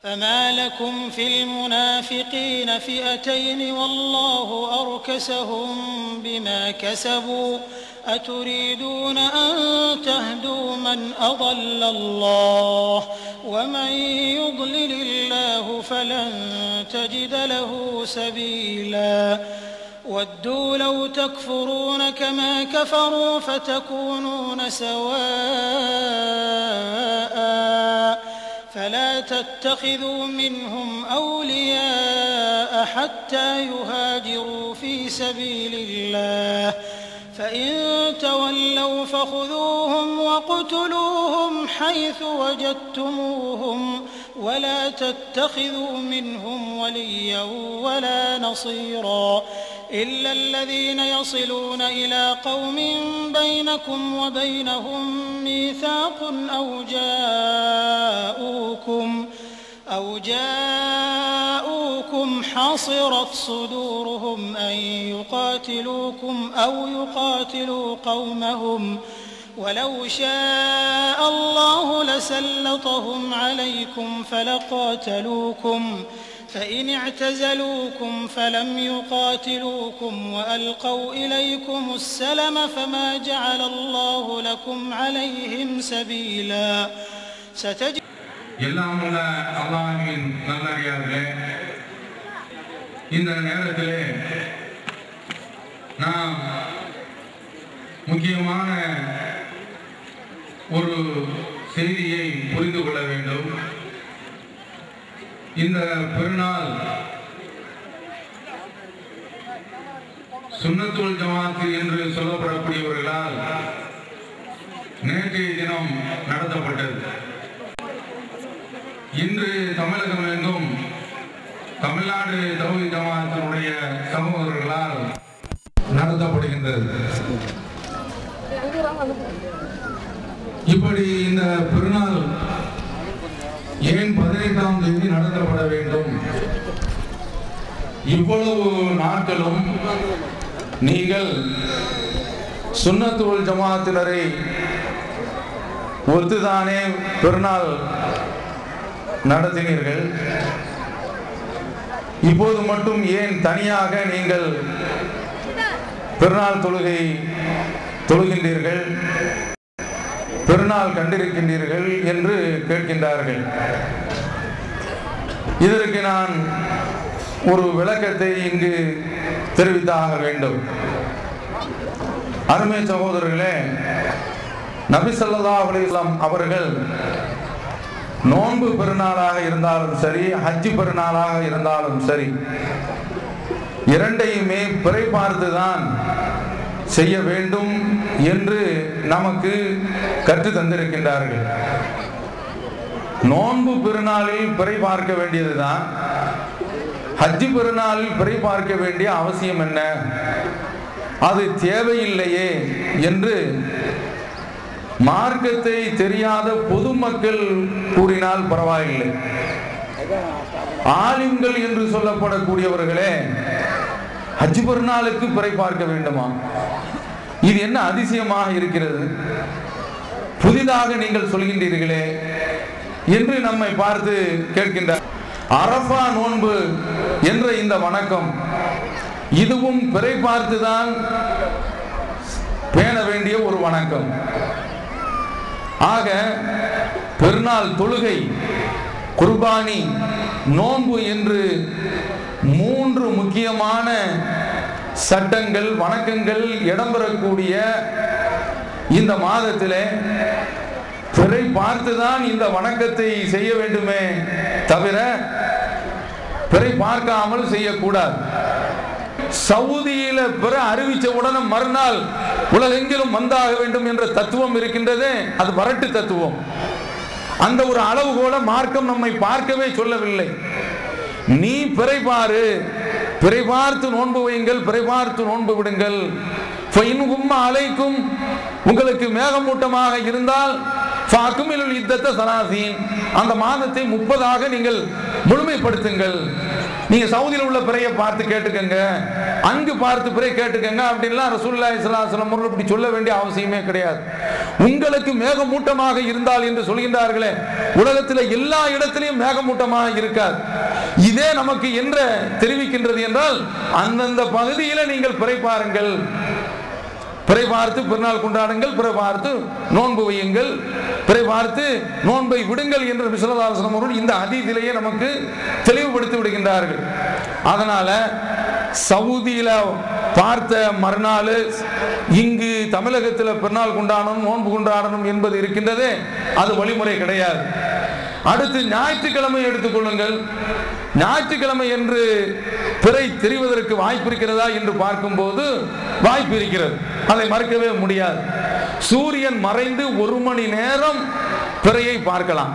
فما لكم في المنافقين فئتين والله أركسهم بما كسبوا أتريدون أن تهدوا من أضل الله ومن يضلل الله فلن تجد له سبيلا ودوا لو تكفرون كما كفروا فتكونون سواء فلا تتخذوا منهم أولياء حتى يهاجروا في سبيل الله فإن تولوا فخذوهم واقتلوهم حيث وجدتموهم ولا تتخذوا منهم وليا ولا نصيرا إلا الذين يصلون إلى قوم بينكم وبينهم ميثاق أو جاءوكم حصرت صدورهم أن يقاتلوكم أو يقاتلوا قومهم ولو شاء الله لسلطهم عليكم فلقاتلوكم فإن اعتزلوكم فلم يقاتلوكم وألقوا إليكم السلم فما جعل الله لكم عليهم سبيلا எல்லாம் உள்ள அல்லாஹ்வின் நல்லடியார்களே, இந்த நேரத்திலே நாம் முக்கியமான ஒரு செய்தியை புரிந்து கொள்ள வேண்டும். இந்த பெருநாள் சுன்னத்துல் ஜமாத் என்று சொல்லப்படக்கூடியவர்களால் நேற்றைய தினம் நடத்தப்பட்டது. இன்று தமிழகம் எங்கும் தமிழ்நாடு தௌஹீத் ஜமாத்தினுடைய சகோதரர்களால் நடத்தப்படுகின்றது. இப்படி இந்த பெருநாள் ஏன் 18ஆம் தேதி நடத்தப்பட வேண்டும்? இவ்வளவு நாட்களும் நீங்கள் சுன்னத்துல் ஜமாத்தினரை ஒத்துதானே பெருநாள் நடத்தினீர்கள். இப்போது மட்டும் ஏன் தனியாக நீங்கள் பெருநாள் தொழுகை தொழுகின்றீர்கள், பெருநாள் கண்டிருக்கின்றீர்கள் என்று கேட்கின்றார்கள். இதற்கு நான் ஒரு விளக்கத்தை இங்கு தெரிவித்தாக வேண்டும். அருமை சகோதரர்களே, நபி ஸல்லல்லாஹு அலைஹி வஸல்லம் அவர்கள் நோன்பு பெருநாளாக இருந்தாலும் சரி, ஹஜ் பெருநாளாக இருந்தாலும் சரி, இரண்டையுமே பிறை பார்த்துதான் செய்ய வேண்டும் என்று நமக்கு கற்று தந்திருக்கின்றார்கள். நோன்பு பெருநாளில் பிறை பார்க்க வேண்டியதுதான், ஹஜ் பெருநாளில் பிறை பார்க்க வேண்டிய அவசியம் என்ன, அது தேவையில்லையே என்று மார்க்கத்தை தெரியாத பொதுமக்கள் கூறினால் பரவாயில்லை. ஆலிம்கள் என்று சொல்லப்படக்கூடியவர்களே ஹஜ் பெருநாளுக்கு பிறை பார்க்க வேண்டுமா? இது என்ன அதிசயமாக இருக்கிறது? புதிதாக நீங்கள் சொல்கின்றீர்களே என்று நம்மை பார்த்து கேட்கின்றார். அரஃபா நோன்பு என்ற இந்த வணக்கம், இதுவும் பிறை பார்த்துதான் பேண வேண்டிய ஒரு வணக்கம். ஆக பெருநாள் தொழுகை, குர்பானி, நோன்பு என்று 3 முக்கியமான சட்டங்கள், வணக்கங்கள் இடம்பெறக்கூடிய இந்த மாதத்திலே பிறை பார்த்துதான் இந்த வணக்கத்தை செய்ய வேண்டுமே தவிர பிறை பார்க்காமல் செய்யக்கூடாது. சவுதியில பிற அறிவிச்ச உடனே மறுநாள் உலகெங்கிலும் வந்தாக வேண்டும் என்ற தத்துவம் இருக்கின்றது. அது வரட்டு தத்துவம். அந்த ஒரு அளவுகோல மார்க்கம் நம்மை பார்க்கவே சொல்லவில்லை. நீ பிறை பாரு, பிறை பார்த்து நோன்பு வையுங்கள், பிறை பார்த்து நோன்பு விடுங்கள். அலைக்கும், உங்களுக்கு மேகமூட்டமாக இருந்தால் ஃபாக்குமிலுல் இத்தத்த ஸலாஸீன், அந்த மாதத்தை 30ஆக நீங்கள் முழுமைப்படுத்துங்கள். நீங்க சவுதியில் உள்ள பிறையை பார்த்து கேட்டுக்கங்க, அங்கு பார்த்து பிறை கேட்டுக்கங்க அப்படின்லாம் ரசூலுல்லாஹி ஸல்லல்லாஹு அலைஹி வஸல்லம் அவர்கள் இப்படி சொல்ல வேண்டிய அவசியமே கிடையாது. உங்களுக்கு மேகமூட்டமாக இருந்தால் என்று சொல்கின்றார்களே, உலகத்தில் எல்லா இடத்திலையும் மேகமூட்டமாக இருக்காது. இதே நமக்கு என்ன தெரிவிக்கின்றது என்றால், அந்தந்த பகுதியில் நீங்கள் பிறை பாருங்கள், பிறை பார்த்து பெருநாள் கொண்டாடுங்கள், பிறை பார்த்து நோன்பு வையுங்கள், பிறை பார்த்து நோன்பை விடுங்கள் என்று நபி ஸல்லல்லாஹு அலைஹி வஸல்லம் அவர்கள் இந்த ஹதீஸிலேயே நமக்கு தெளிவுபடுத்தி விடுகின்றார்கள். அதனால சவுதியில பார்த்த மறுநாள் இங்கு தமிழகத்தில் பெருநாள் கொண்டாடணும், நோன்பு கொண்டாடணும் என்பது இருக்கின்றதே, அது வழிமுறை கிடையாது. அடுத்து ஞாயிற்றுக்கிழமை எடுத்துக்கொள்ளுங்கள். ஞாயிற்றுக்கிழமை என்று பிறை தெரிவதற்கு வாய்ப்பு இருக்கிறதா என்று பார்க்கும்போது வாய்ப்பு இருக்கிறது, அதை மறுக்கவே முடியாது. சூரியன் மறைந்து 1 மணி நேரம் பிறையை பார்க்கலாம்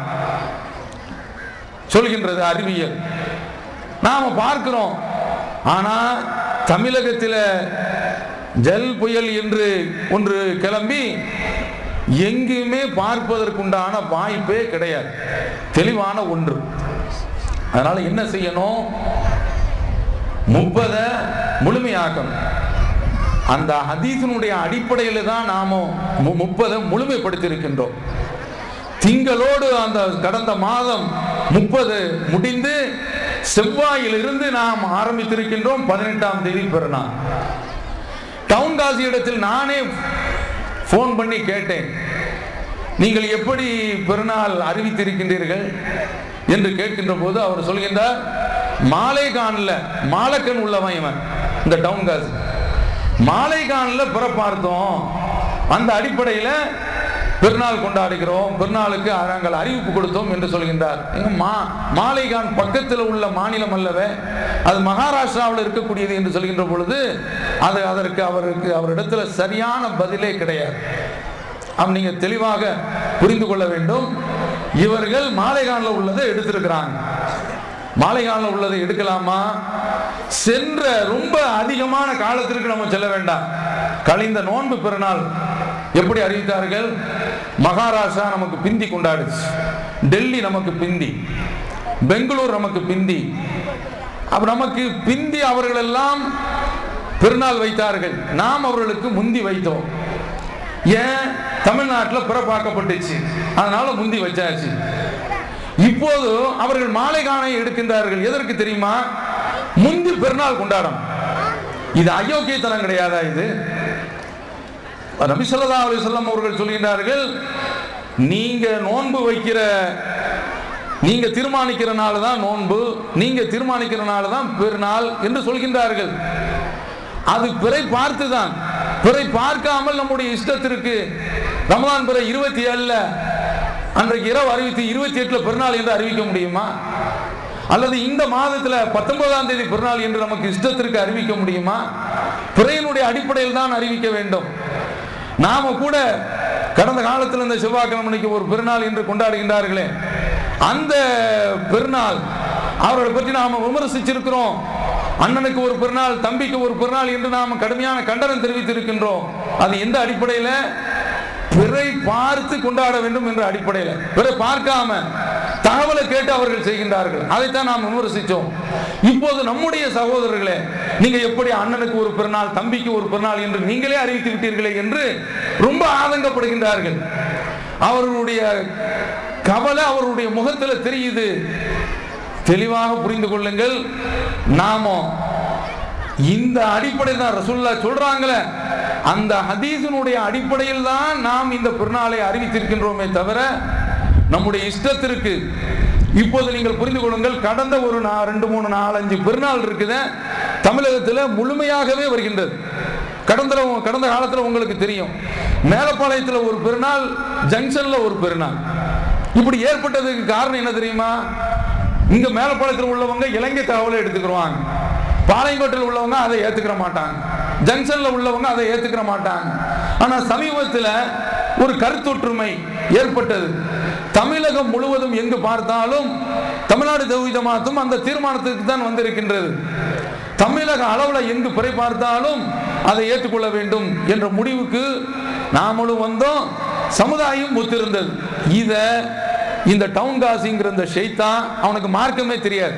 சொல்கின்றது அறிவியல். நாம பார்க்கிறோம். ஆனா தமிழகத்தில் ஜல் புயல் என்று ஒன்று கிளம்பி எங்குமே பார்ப்பதற்குண்டான வாய்ப்பே கிடையாது, தெளிவான ஒன்று. அதனால என்ன செய்யணும்? 30 முழுமையாக்கணும். அந்த ஹதீஸினுடைய அடிப்படையில் தான் நாம 30 முழுமைப்படுத்தி இருக்கின்றோம். திங்களோடு அந்த கடந்த மாதம் 30 முடிந்து செவ்வாயிலிருந்து நாம் ஆரம்பித்திருக்கின்றோம் 18ஆம் தேதி பெருநாள். டவுன் காசி இடத்தில் நானே போன் பண்ணி கேட்டேன், நீங்கள் எப்படி பெருநாள் அறிவித்திருக்கின்றீர்கள் என்று கேட்கின்ற போது அவர் சொல்கின்றார், மாலைகான்ல மாலக்கன் உள்ளவன் இவன், இந்த டவுன் காசி மாலைகான்ல பிற பார்த்தோம், அந்த அடிப்படையில் பெருநாள் கொண்டாடுகிறோம், பெருநாளுக்கு நாங்கள் அறிவிப்பு கொடுத்தோம் என்று சொல்கின்றார். மாலைகான் பக்கத்தில் உள்ள மாநிலம் அல்லவே, அது மகாராஷ்டிராவில் இருக்கக்கூடியது என்று சொல்கின்ற பொழுது அதற்கு அவரிடத்தில் சரியான பதிலே கிடையாது. நீங்க தெளிவாக புரிந்து கொள்ள வேண்டும். இவர்கள் மாலைகான்ல உள்ளதை எடுத்திருக்கிறாங்க. மாலைகான்ல உள்ளதை எடுக்கலாமா? சென்ற ரொம்ப அதிகமான காலத்திற்கு நம்ம செல்ல வேண்டாம். கழிந்த நோன்பு பெருநாள் எப்படி அறிவித்தார்கள்? மகாராஷ்டிரா நமக்கு பிந்தி கொண்டாடுச்சு, டெல்லி நமக்கு பிந்தி, பெங்களூர் நமக்கு பிந்தி. அப்ப நமக்கு பிந்தி அவர்கள் எல்லாம் பெருநாள் வைத்தார்கள், நாம் அவர்களுக்கு முந்தி வைத்தோம். ஏன்? தமிழ்நாட்டில் பிறப்பாக்கப்பட்டுச்சு, அதனால முந்தி வச்சாச்சு. இப்போது அவர்கள் மாலைகானை எடுக்கின்றார்கள். எதற்கு தெரியுமா? முந்தி பெருநாள் கொண்டாடும். இது அயோக்கியத்தனம் கிடையாதா? இது நபி ஸல்லல்லாஹு அலைஹி வஸல்லம் அவர்கள் சொல்கின்றார்கள், நீங்க நோன்பு வைக்கிற, நீங்க தீர்மானிக்கிற நாள் தான் நோன்பு, நீங்க தீர்மானிக்கிற நாள் தான் பெருநாள் என்று சொல்கின்றார்கள். அது பிறை பார்த்துதான். பிறை பார்க்காமல் நம்முடைய இஷ்டத்திற்கு ரமலான் பிறை 27 அன்றைக்கு இரவு அறிவித்து 28 பெருநாள் என்று அறிவிக்க முடியுமா? அல்லது இந்த மாதத்தில் 19ஆம் தேதி பெருநாள் என்று நமக்கு இஷ்டத்திற்கு அறிவிக்க முடியுமா? பிறையினுடைய அடிப்படையில் தான் அறிவிக்க வேண்டும். நாம கூட கடந்த காலத்தில் இந்த செவ்வாய்க்கிழமைக்கு ஒரு பெருநாள் என்று கொண்டாடுகின்றார்களே, அந்த பெருநாள் அவர்களை பற்றி நாம விமர்சிச்சிருக்கிறோம். அண்ணனுக்கு ஒரு பெருநாள், தம்பிக்கு ஒரு பெருநாள் என்று நாம் கடுமையான கண்டனம் தெரிவித்திருக்கின்றோம். அது எந்த அடிப்படையில்? பிறை பார்த்து கொண்டாட வேண்டும் என்ற அடிப்படையில். பிறை பார்க்காம தகவலை கேட்டு அவர்கள் செய்கின்றார்கள், அதைத்தான் நாம் விமர்சித்தோம். இப்போது நம்முடைய சகோதரர்களே, நீங்க எப்படி அண்ணனுக்கு ஒரு பெருநாள், தம்பிக்கு ஒரு பெருநாள் என்று நீங்களே அறிவித்து விட்டீர்களே என்று ரொம்ப ஆதங்கப்படுகின்றார்கள். அவர்களுடைய கவலை அவருடைய முகத்தில் தெரியுது. தெளிவாக புரிந்து கொள்ளுங்கள். நாம இந்த அடிப்படையில் தான் ரசூலுல்லாஹ் சொல்றாங்களே, அந்த ஹதீஸினுடைய அடிப்படையில் தான் நாம் இந்த பெருநாளை அறிவித்திருக்கின்றோமே தவிர நம்முடைய இஷ்டத்திற்கு. இப்போது நீங்கள் புரிந்து கொள்ளுங்கள், கடந்த ஒரு 2, 3, 4, 5 பெருநாள் இருக்குது தமிழகத்தில் முழுமையாகவே வருகின்றது. கடந்த காலத்தில் உங்களுக்கு தெரியும், மேலப்பாளையத்தில் ஒரு பெருநாள், ஜங்ஷன்ல ஒரு பெருநாள். இப்படி ஏற்பட்டதுக்கு காரணம் என்ன தெரியுமா? இங்க மேலப்பாளையத்தில் உள்ளவங்க இலங்கை தகவலை எடுத்துக்கிறாங்க, பாளையங்கோட்டில் உள்ளவங்க அதை ஏத்துக்கிற மாட்டாங்க, ஜங்ஷன்ல உள்ளவங்க அதை ஏத்துக்கிற மாட்டாங்க. ஆனா சமீபத்தில் ஒரு கருத்தொற்றுமை ஏற்பட்டது. தமிழகம் முழுவதும் எங்கு பார்த்தாலும் தமிழ்நாடு தௌஹீத் ஜமாஅத்தும் அந்த தீர்மானத்துக்கு தான் வந்திருக்கின்றது. தமிழக அளவில் எங்கு பிறை பார்த்தாலும் அதை ஏற்றுக்கொள்ள வேண்டும் என்ற முடிவுக்கு நாமளும் வந்தோம், சமுதாயம் ஒத்திருந்தது. இந்த டவுன் காசிங்கிற இந்த ஷைத்தான் அவனுக்கு மார்க்கமே தெரியாது.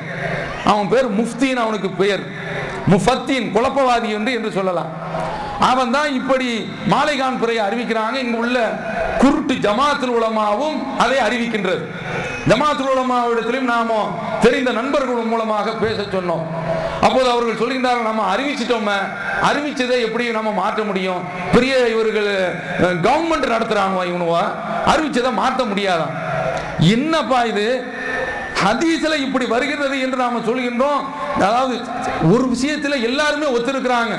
அவன் பேர் முஃப்தின், அவனுக்கு பெயர் முஃபத்தின், குழப்பவாதி என்று சொல்லலாம். அவன் தான் இப்படி மாலைகான் பிறையை அறிவிக்கிறாங்க. இங்கு உள்ள குருட்டு ஜமாத்துல் உலமாவும் அதை அறிவிக்கின்றது. ஜமாத்துல் உலமாவிடத்திலும் நாம தெரிந்த நண்பர்கள் மூலமாக பேச சொன்னோம். அப்போது அவர்கள் சொல்கின்றார்கள், நம்ம அறிவிச்சிட்டோமே, அறிவிச்சதை எப்படி நம்ம மாற்ற முடியும்? பெரிய இவர்கள் கவர்மெண்ட் நடத்துறாங்க, இவனுவா அறிவிச்சதை மாற்ற முடியாதான். என்னப்பா இது ஹதீஸ்ல இப்படி வருகிறது என்று நாம சொல்கின்றோம். அதாவது ஒரு விஷயத்தில் எல்லாருமே ஒத்திருக்கிறாங்க.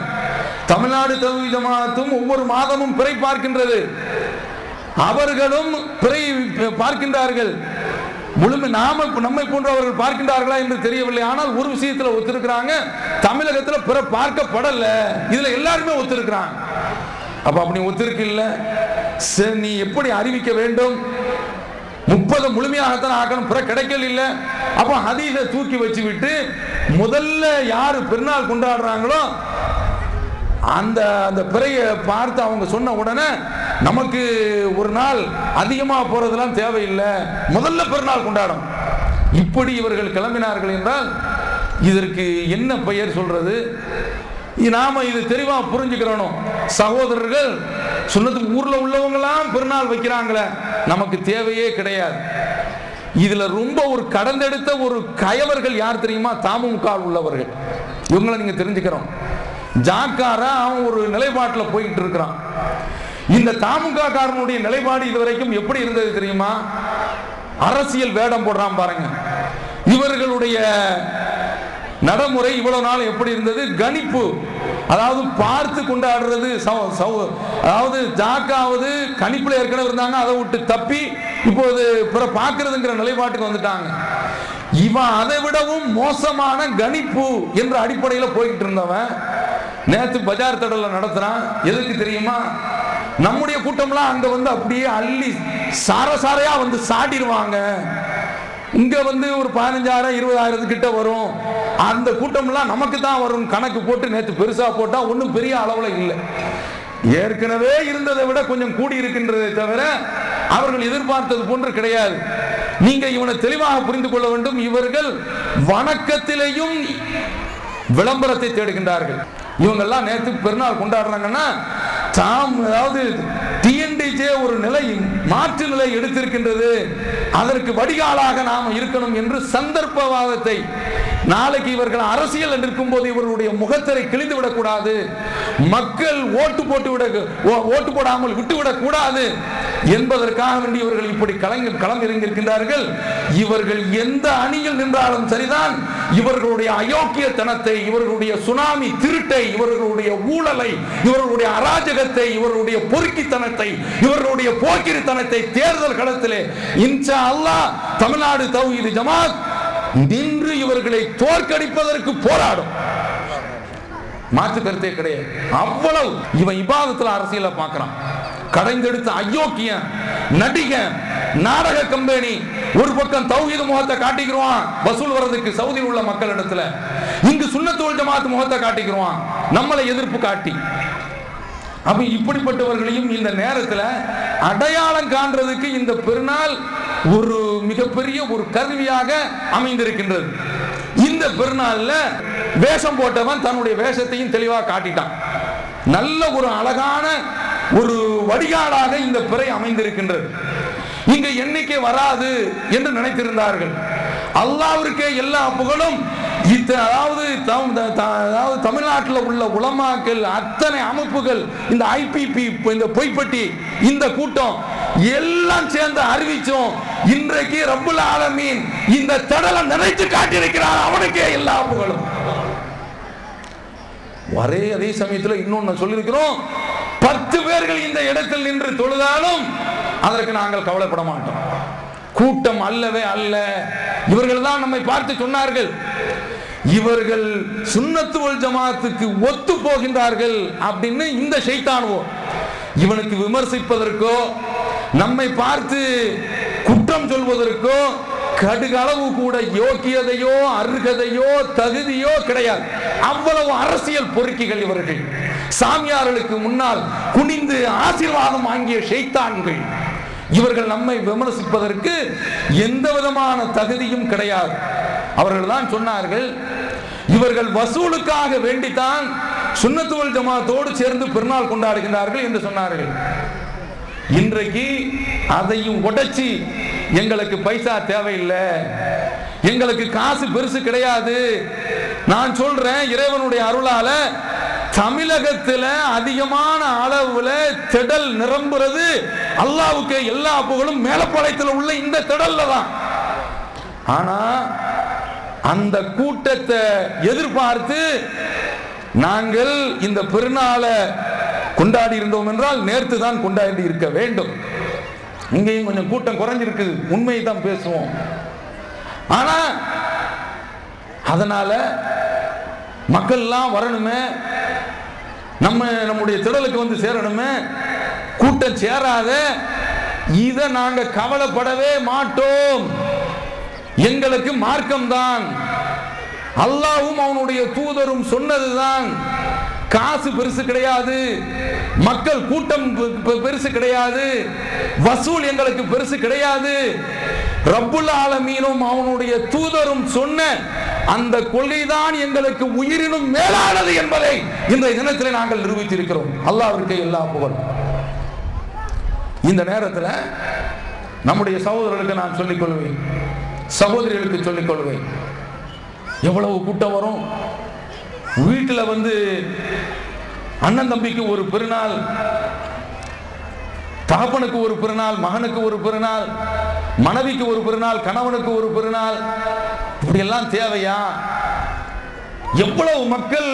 தமிழ்நாடு தௌஹீத் ஜமாஅத்தும் ஒவ்வொரு மாதமும் பிறை பார்க்கின்றது. அவர்களும் பிறை பார்க்கின்றார்கள். முழுமை நம்மை போன்றவர்கள் பார்க்கின்றார்களா என்று தெரியவில்லை. ஆனால் ஒரு விஷயத்தில் ஒத்திருக்கிறாங்க, தமிழகத்தில் பிற பார்க்கப்படல. இதுல எல்லாருமே ஒத்திருக்கிறாங்க. அப்ப அப்படி ஒத்திருக்கு இல்ல, நீ எப்படி அறிவிக்க வேண்டும்? 30 முழுமையாகத்தான் ஆக்கணும், பிற கிடைக்கல இல்ல. அப்ப ஹதீஸை தூக்கி வச்சு விட்டு முதல்ல யாரு பெருநாள் கொண்டாடுறாங்களோ அந்த பிறையை பார்த்து அவங்க சொன்ன உடனே நமக்கு ஒரு நாள் அதிகமாக போறதெல்லாம் தேவையில்லை, முதல்ல பெருநாள் கொண்டாடும். இப்படி இவர்கள் கிளம்பினார்கள் என்றால் இதற்கு என்ன பெயர் சொல்றது? நாம இது தெளிவா புரிஞ்சுக்கிறோம். சகோதரர்கள், சுன்னத்துக்கு ஊர்ல உள்ளவங்களாம் பெருநாள் வைக்கிறாங்களே, நமக்கு தேவையே கிடையாது. இதுல ரொம்ப ஒரு கடந்தெடுத்த ஒரு கயவர்கள் யார் தெரியுமா? தமுக உள்ளவர்கள். இவங்களை நீங்க தெரிஞ்சுக்கிறோம். ஜாக்காரா அவன் ஒரு நிலைப்பாட்டில் போயிட்டு இருக்கிறான். இந்த தமுக காரனுடைய நிலைப்பாடு இதுவரைக்கும் எப்படி இருந்தது தெரியுமா? அரசியல் வேடம் போடுறான் பாருங்க. இவர்களுடைய நடைமுறை இவ்வளவு நாள் எப்படி இருந்தது? கணிப்பு, அதாவது பார்த்து கொண்டாடுறது. அதாவது ஜாக்காவது கணிப்புல ஏற்கனவே இருந்தாங்க, அதை விட்டு தப்பி இப்போது பிற பார்க்கிறதுங்கிற நிலைப்பாட்டுக்கு வந்துட்டாங்க. இவன் அதை விடவும் மோசமான கணிப்பு என்ற அடிப்படையில் போய்கிட்டு இருந்தவன் நேற்று பஜார் தடல நடத்துறான். எதுக்கு தெரியுமா? நம்முடைய கூட்டம்லாம் அங்க வந்து அப்படியே அள்ளி சாரசாரையா வந்து சாட்டிடுவாங்க. இங்க வந்து ஒரு 15,000 20,000 கிட்ட வரும். அந்த கூட்டம்லாம் நமக்கு தான் வரும் கணக்கு போட்டு நேற்று பெருசா போட்டா ஒன்றும் பெரிய அளவுல இல்லை. ஏற்கனவே இருந்ததை விட கொஞ்சம் கூடி இருக்கின்றதை தவிர அவர்கள் எதிர்பார்த்தது போன்று கிடையாது. நீங்க இவனை தெளிவாக புரிந்து கொள்ள வேண்டும். இவர்கள் வணக்கத்திலேயும் விளம்பரத்தை தேடுகின்றார்கள். இவங்கெல்லாம் நேற்று பெருநாள் கொண்டாடுறாங்கன்னா அதாவது டிஎன்டிஜே ஒரு நிலை மாற்று நிலை எடுத்திருக்கின்றது, அதற்கு வடிகாலாக நாம் இருக்கணும் என்று சந்தர்ப்பவாதத்தை, நாளைக்கு இவர்கள் அரசியல் இருக்கும் போது இவர்களுடைய முகத்திரை கிழிந்து விடக்கூடாது, மக்கள் ஓட்டு போடாமல் விட்டுவிடக் கூடாது என்பதற்காக வேண்டி இவர்கள் இப்படி களமிறங்கியிருக்கின்றார்கள். இவர்கள் எந்த அணியில் நின்றாலும் சரிதான், இவர்களுடைய அயோக்கியத்தனத்தை, இவர்களுடைய சுனாமி திருட்டை, இவர்களுடைய ஊழலை, இவர்களுடைய அராஜகத்தை, இவர்களுடைய பொறுக்கித்தனத்தை, இவர்களுடைய போக்கிரித்தனத்தை தேர்தல் களத்திலே இன்ஷா அல்லாஹ் தமிழ்நாடு தௌஹீத் ஜமாத் நின்று இவர்களை தோற்கடிப்பதற்கு போராடும். மாற்று கருத்தே கிடையாது. அவ்வளவு இவன் இபாதத்துல அரசியலை பார்க்கிறான். கடைந்தெடுத்த அயோக்கியன், நடிகன், நாடக கம்பெனி. ஒரு பக்கம் தௌஹீத் முகத்தை காட்டிக்கிறான் வசூல் வரதுக்கு சவுதியில் உள்ள மக்கள் இடத்துல, இங்கு சுன்னத் வல் ஜமாத் முகத்தை காட்டிக்கிறான் நம்மளை எதிர்ப்பு காட்டி. அப்ப இப்படிப்பட்டவர்களையும் இந்த நேரத்தில் அடையாளம் காண்றதுக்கு இந்த பெருநாள் ஒரு மிகப்பெரிய ஒரு கருவியாக அமைந்திருக்கின்றது. இந்த பெருநாள்ல வேஷம் போட்டவன் தன்னுடைய வேஷத்தையும் தெளிவாக காட்டிட்டான். நல்ல ஒரு அழகான ஒரு வடிகாலாக இந்த பிறை அமைந்திருக்கின்றது. இங்க எண்ணிக்கை வராது என்று நினைத்திருந்தார்கள். அல்லாஹ்விற்கே எல்லா புகழும். அதாவது தமிழ்நாட்டில் உள்ள உலமாக்கள், அத்தனை அமைப்புகள், இந்த ஐபிபி, இந்த பொய்ப்பட்டி, இந்த கூட்டம் எல்லாம் சேர்ந்து அறிவிச்சோம். இன்றைக்கு ரப்புல் ஆலமீன் இந்த தடலை நிறைத்து காட்டியிருக்கிறார். அவனுக்கே எல்லா புகழும். அதே சமயத்தில் இன்னொன்னு சொல்லியிருக்கிறோம், 10 பேர்கள் இந்த இடத்தில் நின்று தொழுதாலும் அதற்கு நாங்கள் கவலைப்பட மாட்டோம். கூட்டம் அல்லவே அல்ல. இவர்கள் தான் நம்மை பார்த்து சொன்னார்கள், இவர்கள் சுன்னத்து வல் ஜமாத்துக்கு ஒத்து போகின்றார்கள் அப்படின்னு. இந்த ஷைத்தானுவோ இவனுக்கு விமர்சிப்பதற்கோ நம்மை பார்த்து குற்றம் சொல்வதற்கோ கடுகளவு கூட யோக்கியதையோ அருகதையோ தகுதியோ கிடையாது. அவ்வளவு அரசியல் பொறுக்கிகள் இவர்கள். சாமியார்களுக்கு முன்னால் குனிந்து ஆசீர்வாதம் வாங்கிய ஷைத்தான்கள். இவர்கள் நம்மை விமர்சிப்பதற்கு எந்த விதமான தகுதியும் கிடையாது. அவர்கள் தான் சொன்னார்கள், இவர்கள் வசூலுக்காக வேண்டித்தான் சுன்னத்து வல் ஜமாத்தோடு சேர்ந்து பெருநாள் கொண்டாடுகிறார்கள் என்று சொன்னார்கள். இன்றைக்கு அதையும் உடைச்சி எங்களுக்கு பைசா தேவையில்லை, எங்களுக்கு காசு பெருசு கிடையாது. நான் சொல்றேன், இறைவனுடைய அருளால தமிழகத்தில் அதிகமான அளவுல திடல் நிரம்புறது அல்லாஹ்வுக்கு எல்லா புகழும் மேலப்பாளையத்தில் உள்ள இந்த திடல்ல தான். ஆனா அந்த கூட்டத்தை எதிர்பார்த்து நாங்கள் இந்த பெருநாளை கொண்டாடி இருந்தோம் என்றால் நேர்த்து தான் கொண்டாடி இருக்க வேண்டும். இங்கேயும் கொஞ்சம் கூட்டம் குறைஞ்சிருக்கு, உண்மையை தான் பேசுவோம். ஆனா அதனால மக்கள் எல்லாம் வரணுமே, நம்முடைய திடலுக்கு வந்து சேரணுமே, கூட்டம் சேராத இதை நாங்க கவலைப்படவே மாட்டோம். எங்களுக்கு மார்க்கம் தான், அல்லாஹ்வும் அவனுடைய தூதரும் சொன்னதுதான். காசு பெருசு கிடையாது, மக்கள் கூட்டம் பெருசு கிடையாது, வசூல் எங்களுக்கு பெருசு கிடையாது. ரப்புல் ஆலமீனும் அவனுடைய தூதரும் சொன்ன அந்த கொள்கைதான் எங்களுக்கு உயிரினும் மேலானது என்பதை இன்றைய தினத்தில் நாங்கள் நிரூபித்திருக்கிறோம். அல்லாஹ்விற்கு எல்லா புகழும். இந்த நேரத்தில் நம்முடைய சகோதரர்களுக்கு நான் சொல்லிக் கொள்வேன், சகோதரிகளுக்கு சொல்லிக் கொள்வேன், எவ்வளவு கூட்டம் வரும். வீட்டில் வந்து அண்ணன் தம்பிக்கு ஒரு பெருநாள், தகப்பனுக்கு ஒரு பெருநாள், மகனுக்கு ஒரு பெருநாள், மனைவிக்கு ஒரு பெருநாள், கணவனுக்கு ஒரு பெருநாள், இப்படி எல்லாம் தேவையா? எவ்வளவு மக்கள்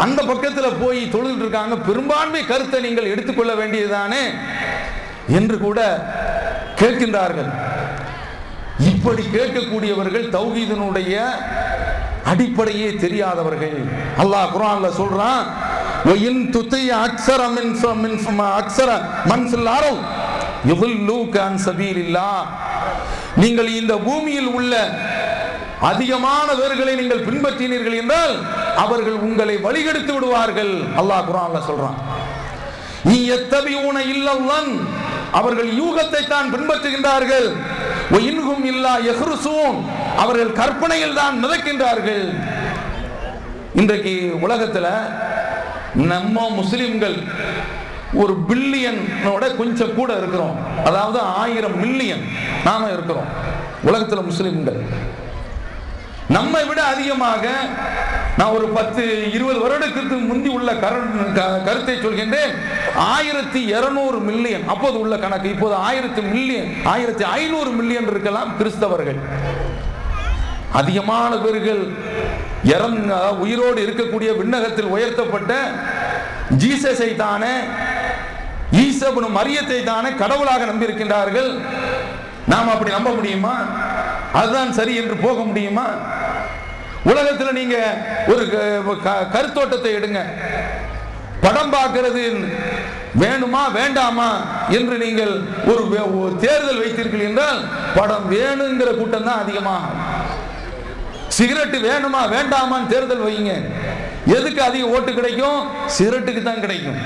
அந்த பக்கத்தில் போய் தொழுதுட்டு இருக்காங்க, பெரும்பான்மை கருத்தை நீங்கள் எடுத்துக்கொள்ள வேண்டியதுதானே என்று கூட கேட்கின்றார்கள். இப்படி கேட்கக்கூடியவர்கள் தௌஹீதினுடைய அடிப்படையே தெரியாதவர்கள். அல்லாஹ் குர்ஆன்ல சொல்றான், وَإِن تُطِيعْ أَكْثَرَ مِنْ أَكْثَرَ مَنْ فِي الْأَرْضِ يُضِلُّوكَ عَنْ سَبِيلِ اللَّهِ. நீங்கள் இந்த பூமியில் உள்ள அதிகமானவர்களை நீங்கள் பின்பற்றினீர்கள் என்றால் அவர்கள் உங்களை வழிகெடுத்து விடுவார்கள். அல்லாஹ் குர்ஆன்ல சொல்றான், يَتَّبِعُونَ إِلَّا الظَّنَّ, அவர்கள் யூகத்தை தான் பின்பற்றுகின்றார்கள். وَإِنْهُمْ إِلَّا يَخْرُصُونَ, அவர்கள் கற்பனையில் தான் மிதக்கின்றார்கள். இன்றைக்கு உலகத்தில் நம்ம முஸ்லிம்கள் ஒரு பில்லியனோட கொஞ்சம் கூட இருக்கிறோம், அதாவது 1000 மில்லியன் நாம இருக்கிறோம் உலகத்தில் முஸ்லிம்கள். நம்மை விட அதிகமாக நான் ஒரு 10-20 வருடத்துக்கு முந்தி உள்ள கருத்தை சொல்கின்றேன். 1200 மில்லியன் அப்போது உள்ள கணக்கு, இப்போது 1500 மில்லியன் இருக்கலாம் கிறிஸ்தவர்கள். அதிகமான பேர்கள் உயிரோடு இருக்கக்கூடிய விண்ணகத்தில் உயர்த்தப்பட்ட ஜீசஸை தானே, ஈசா இப்னு மரியத்தை தானே கடவுளாக நம்பியிருக்கின்றார்கள். நாம் அப்படி நம்ப முடியுமா? அதுதான் சரி என்று போக முடியுமா? உலகத்தில் நீங்க ஒரு கருத்தோட்டத்தை எடுங்க, படம் பார்க்கிறது வேணுமா வேண்டாமா என்று நீங்கள் ஒரு தேர்தல் வைத்தீர்கள் என்றால் படம் வேணுங்கிற கூட்டம் தான் அதிகமாக. சிகரெட் வேணுமா வேண்டாமான்னு தேர்தல் வைங்க, எதுக்கு அதிக ஓட்டு கிடைக்கும்? சிகரெட்டுக்கு தான் கிடைக்கும்.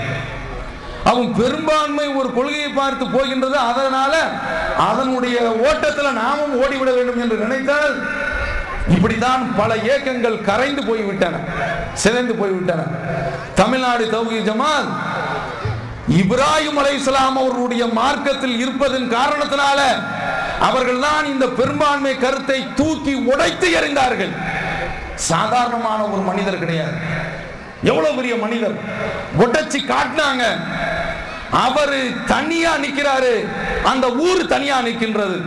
அவன் பெரும்பான்மை ஒரு கொள்கையை பார்த்து போகின்றது, அதனால அதனுடைய ஓட்டத்தில் நாமும் ஓடிவிட வேண்டும் என்று நினைத்தால் இப்படித்தான் பல இயக்கங்கள் கரைந்து போய்விட்டன, சிதைந்து போய்விட்டன. தமிழ்நாடு தௌஹீத் ஜமாத் இப்ராஹிம் அலைஹிஸ்ஸலாம் அவர்களுடைய மார்க்கத்தில் இருப்பதன் காரணத்தினால அவர்கள் தான் இந்த பெரும்பான்மை கருத்தை தூக்கி உடைத்து எறிந்தார்கள். சாதாரணமான ஒரு மனிதர் கிடையாது, எவ்வளவு பெரிய மனிதர், உடைச்சி காட்டினாங்க. அவரு தனியா நிக்கிறாரு, அந்த ஊர் தனியா நிற்கின்றது.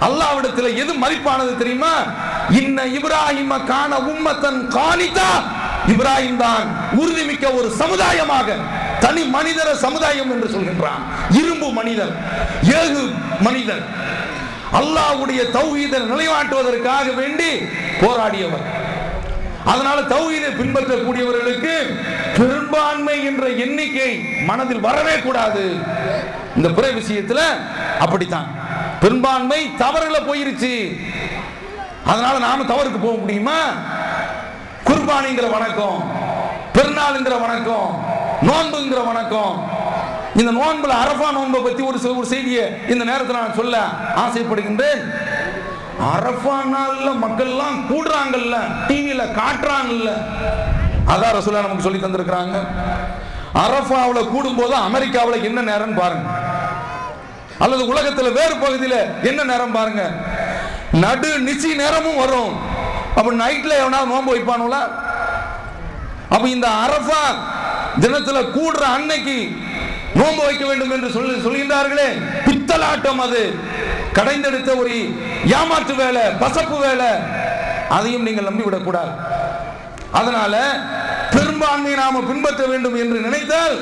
அல்லாஹ்விடத்தில் எது மதிப்பானது தெரியுமா? இன்ன இப்ராஹிம கான உம்மத்தன் கானிதா, இப்ராஹிம் தான் உறுதிமிக்க ஒரு சமுதாயமாக, தனி மனிதர சமுதாயம் என்று சொல்கின்றான். இரும்பு மனிதர், ஏகு மனிதர், அல்லாஹ்வுடைய தௌஹீதை நிலைநாட்டுவதற்காக வேண்டி போராடியவர். அதனால தௌஹீதை பின்பற்றக்கூடியவர்களுக்கு பெரும்பான்மை என்ற எண்ணிக்கை மனதில் வரவே கூடாது. இந்த பிற விஷயத்துல அப்படித்தான் பெரும்பான்மை தவறுல போயிருச்சு. அதனால நாம தவறுக்கு போக முடியுமா? குர்பானிங்கிற வணக்கம், பெருநாளுங்கிற வணக்கம், நோன்புங்கிற வணக்கம், இந்த நோன்புல அரஃபா நோன்பை பத்தி ஒரு செய்தியை இந்த நேரத்தில் நான் சொல்ல ஆசைப்படுகின்றேன். அரஃபா நாள்ல மக்கள் எல்லாம் கூடுறாங்கல்ல, டிவியில காட்டுறாங்கல்ல, அதான் ரசூலுல்லாஹ் நமக்கு சொல்லி தந்திருக்கிறாங்க. அரஃபாவுல கூடும்போது அமெரிக்காவில் என்ன நேரம் பாருங்க, அல்லது உலகத்தில் வேறு பகுதியில் என்ன நேரம் பாருங்க, நடு நிசி நேரமும் வரும். அப்ப நைட்ல எவனாவது நோன்பு வைப்பானுங்களா? அப்ப இந்த அரஃபா தினத்துல கூடுற அன்னைக்கு நோன்பு வைக்க வேண்டும் என்று சொல்கின்றார்களே, பித்தலாட்டம், அது கடைந்தெடுத்த ஒரு ஏமாற்று வேலை, பசப்பு வேலை. அதையும் நீங்கள் நம்பிவிடக் கூடாது. அதனால பெரும்பான்மையை நாம பின்பற்ற வேண்டும் என்று நினைத்தால்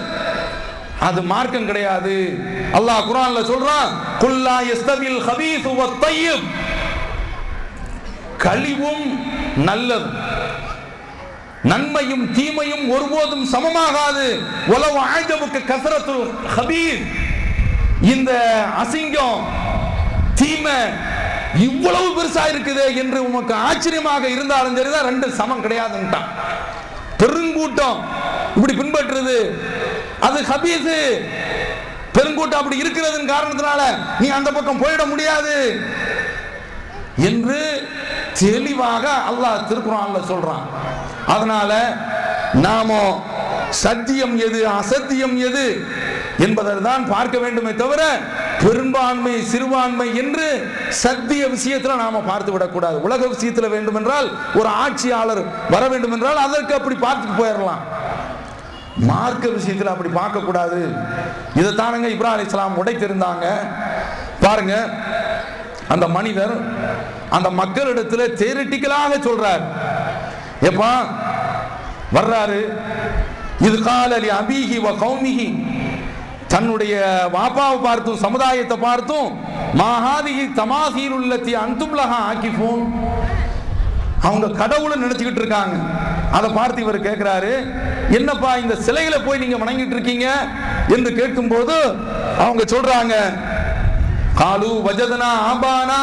அது மார்க்கம் கிடையாது. அல்லாஹ் குர்ஆன்ல சொல்றான், குல்லா யஸ்தவில் ஹபீஸ் வத் தய்யிப், கழிவும் நல்லது, நன்மையும் தீமையும் ஒருபோதும் சமமாகாது. வலவ் அஅஜபுக கஸரத்துல் ஹபீஸ், இந்த அசிங்கம் தீமை இவ்வளவு பெருசா இருக்குது என்று உனக்கு ஆச்சரியமாக இருந்தாலும் சரிதான், ரெண்டு சமம் கிடையாதுன்ட்டான். பெருங்கூட்டம் இப்படி பின்பற்றுறது அது ஹபீஸ், பெருங்கூட்டம் அப்படி இருக்கிறதன் காரணத்தினால நீ அந்த பக்கம் போயிட முடியாது என்று தெளிவாக அல்லாஹ் திருக்குர்ஆன்ல சொல்றான். அதனால நாம சத்தியம் எது அசத்தியம் எது என்பதை தான் பார்க்க வேண்டுமே தவிர பெரும்பான்மை சிறுபான்மை என்று சத்திய விஷயத்தில் நாம பார்த்து விடக்கூடாது. உலக விஷயத்தில் வேண்டும் என்றால் ஒரு ஆட்சியாளர் வர வேண்டும் என்றால் அதற்கு அப்படி பார்த்துட்டு போயிடலாம். மார்க்க விஷயத்தில் அப்படி பார்க்க கூடாது. இதை தானுங்க இப்ராஹிம் அலைஹிஸ்ஸலாம் உடைத்திருந்தாங்க. பாருங்க, அந்த மனிதர் அந்த மக்களிடத்தில் தியரிட்டிக்கலாக சொல்றார். எப்பா வர்றாரு, இது காலலி அபீஹி வ கௌமிஹி, தன்னுடைய வாப்பாவை பார்த்தும் சமுதாயத்தை பார்த்தும், மாஹாதிஹி தமாசீலுல்லதி அன்தும் லஹா ஆகிஃபூன், அவங்க கடவுளை நினைச்சுக்கிட்டு இருக்காங்க. அதை பார்த்து இவர் கேட்கிறாரு, என்னப்பா இந்த சிலைகளை போய் நீங்க வணங்கிட்டு இருக்கீங்க என்று கேட்கும்போது அவங்க சொல்றாங்க, காலு வஜதனா ஆபானா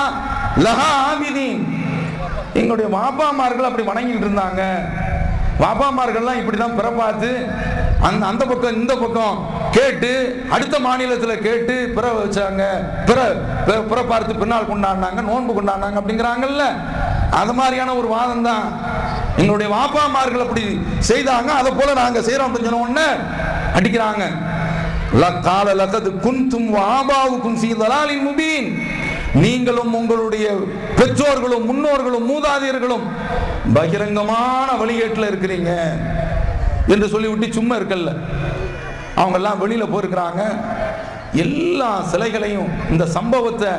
லஹா ஆபிதீன், எங்களுடைய வாப்பாமார்கள் அப்படி வணங்கிட்டு இருந்தாங்க. வாப்பாமார்கள்லாம் இப்படிதான் பிறப்பாத்து அந்த பக்கம் இந்த பக்கம் கேட்டு அடுத்த மாநிலத்தில் கேட்டு பிற வச்சாங்க, பிற பார்த்து பின்னால் கொண்டாடினாங்க, நோன்பு கொண்டாடினாங்க அப்படிங்கிறாங்கல்ல. அது மாதிரியான ஒரு வாதம் தான். எங்களுடைய வாப்பாமார்கள் அப்படி செய்தாங்க, அதை போல நாங்க செய்யறோம் அப்படின்னு சொன்ன உடனே அடிக்கிறாங்க. நீங்களும் உங்களுடைய பெற்றோர்களும் முன்னோர்களும் மூதாதையர்களும் பகிரங்கமான வழிகேட்டில் இருக்கிறீங்க என்று சொல்லிவிட்டு சும்மா இருக்கல்ல. அவங்க எல்லாம் வெளியில போயிருக்கிறாங்க. எல்லா சிலைகளையும் இந்த சம்பவத்தை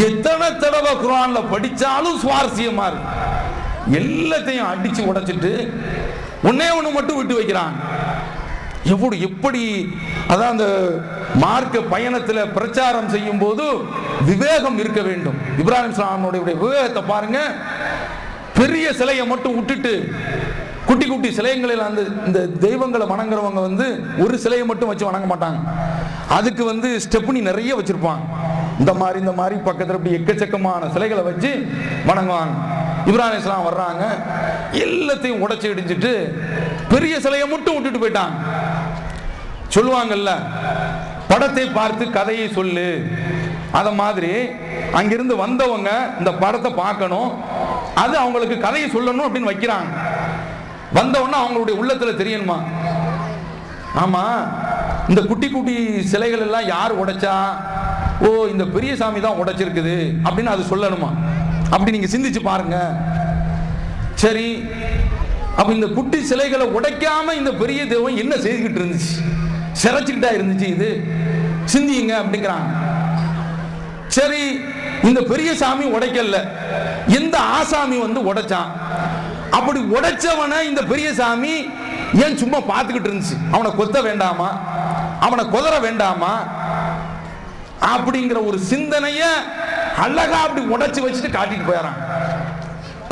எத்தனை தடவை குர்ஆன்ல படிச்சாலும் சுவாரஸ்யமா இருக்கு. எல்லாத்தையும் அடிச்சு உடைச்சிட்டு ஒன்னே ஒண்ணு மட்டும் விட்டு வைக்கிறாங்க. எப்படி அதான் அந்த மார்க்க பயணத்தில் பிரச்சாரம் செய்யும் போது விவேகம் இருக்க வேண்டும். இப்ராஹிம் அலைஹிஸ்ஸலாமுடைய விவேகத்தை பாருங்க. பெரிய சிலையை மட்டும் விட்டுட்டு குட்டி குட்டி சிலைகளில் அந்த இந்த தெய்வங்களை வணங்குறவங்க ஒரு சிலையை மட்டும் வச்சு வணங்க மாட்டாங்க. அதுக்கு ஸ்டெப்னி நிறைய வச்சிருப்பாங்க. இந்த மாதிரி பக்கத்தில் இப்படி எக்கச்சக்கமான சிலைகளை வச்சு வணங்குவாங்க. இப்ராஹிம் அலைஹிஸ்ஸலாம் வர்றாங்க, எல்லாத்தையும் உடைச்சு இடிஞ்சிட்டு பெரிய சிலையை மட்டும் விட்டுட்டு போயிட்டாங்க. சொல்லுவாங்கல்ல, படத்தை பார்த்து கதையை சொல்லு, அத மாதிரி அங்கிருந்து வந்தவங்க இந்த படத்தை பார்க்கணும், அது அவங்களுக்கு கதையை சொல்லணும் அப்படின்னு வைக்கிறாங்க. வந்தவொன்னா அவங்களுடைய உள்ளத்துல தெரியணுமா, ஆமா இந்த குட்டி குட்டி சிலைகள் எல்லாம் யார் உடைச்சா, ஓ இந்த பெரிய சாமி தான் உடைச்சிருக்குது அப்படின்னு அது சொல்லணுமா? அப்படி நீங்க சிந்திச்சு பாருங்க. சரி, அப்ப இந்த குட்டி சிலைகளை உடைக்காம இந்த பெரிய தெய்வம் என்ன செய்துகிட்டு இருந்துச்சு, சிறைச்சுக்கிட்டா இருந்துச்சு, இது சிந்திங்க அப்படிங்கிறாங்க. சரி, இந்த பெரிய சாமி உடைக்கல, எந்த ஆசாமி உடைச்சான்? அப்படி உடைச்சவனை இந்த பெரிய சாமி ஏன் சும்மா பார்த்துக்கிட்டு இருந்துச்சு? அவனை கொத்த வேண்டாமா, அவனை கொதற வேண்டாமா அப்படிங்கிற ஒரு சிந்தனைய அழகா அப்படி உடைச்சு வச்சுட்டு காட்டிட்டு போயிடறாங்க.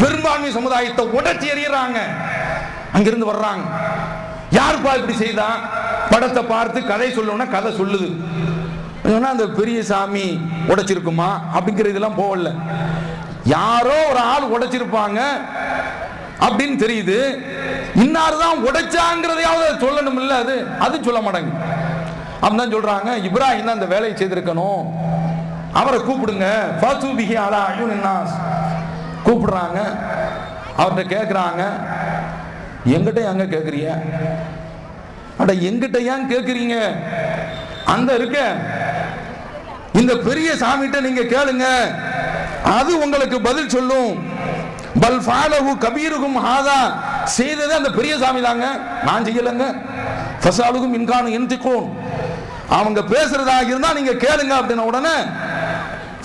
பெரும்பான்மை சமுதாயத்தை உடைச்சி எறியறாங்க. அங்கிருந்து வர்றாங்க, யாருப்பா இப்படி செய்தா? படத்தை பார்த்து கதை சொல்லணும்னா கதை சொல்லுது. அந்த பெரிய சாமி உடைச்சிருக்குமா அப்படிங்கிற இதெல்லாம் போகல. யாரோ ஒரு ஆள் உடைச்சிருப்பாங்க அப்படின்னு தெரியுது. இன்னார் தான் உடைச்சாங்கிறதையாவது சொல்லணும் இல்ல, அது சொல்ல மாட்டாங்க. அப்படிதான் சொல்றாங்க. இப்ராஹிம் தான் அந்த வேலையை செய்திருக்கணும், அவரை கூப்பிடுங்க. ஃபாத்துபிஹி அலா அயுனின் நாஸ் கூப்பிடுறாங்க. அவர்கிட்ட கேட்குறாங்க, எங்கிட்ட எங்க கேட்குறீங்க? அட எங்கிட்ட ஏன் கேட்குறீங்க? அந்த இருக்க இந்த பெரிய சாமிகிட்ட நீங்க கேளுங்க, அது உங்களுக்கு பதில் சொல்லும். பல் ஃபாலஹு கபீருகும் ஹாதா, செய்தது அந்த பெரிய சாமி தாங்க, நான் செய்யலங்க. ஃபஸாலுகும் இன்கானு யன்திகூன், அவங்க பேசுறதாக இருந்தா நீங்க கேளுங்க அப்படின உடனே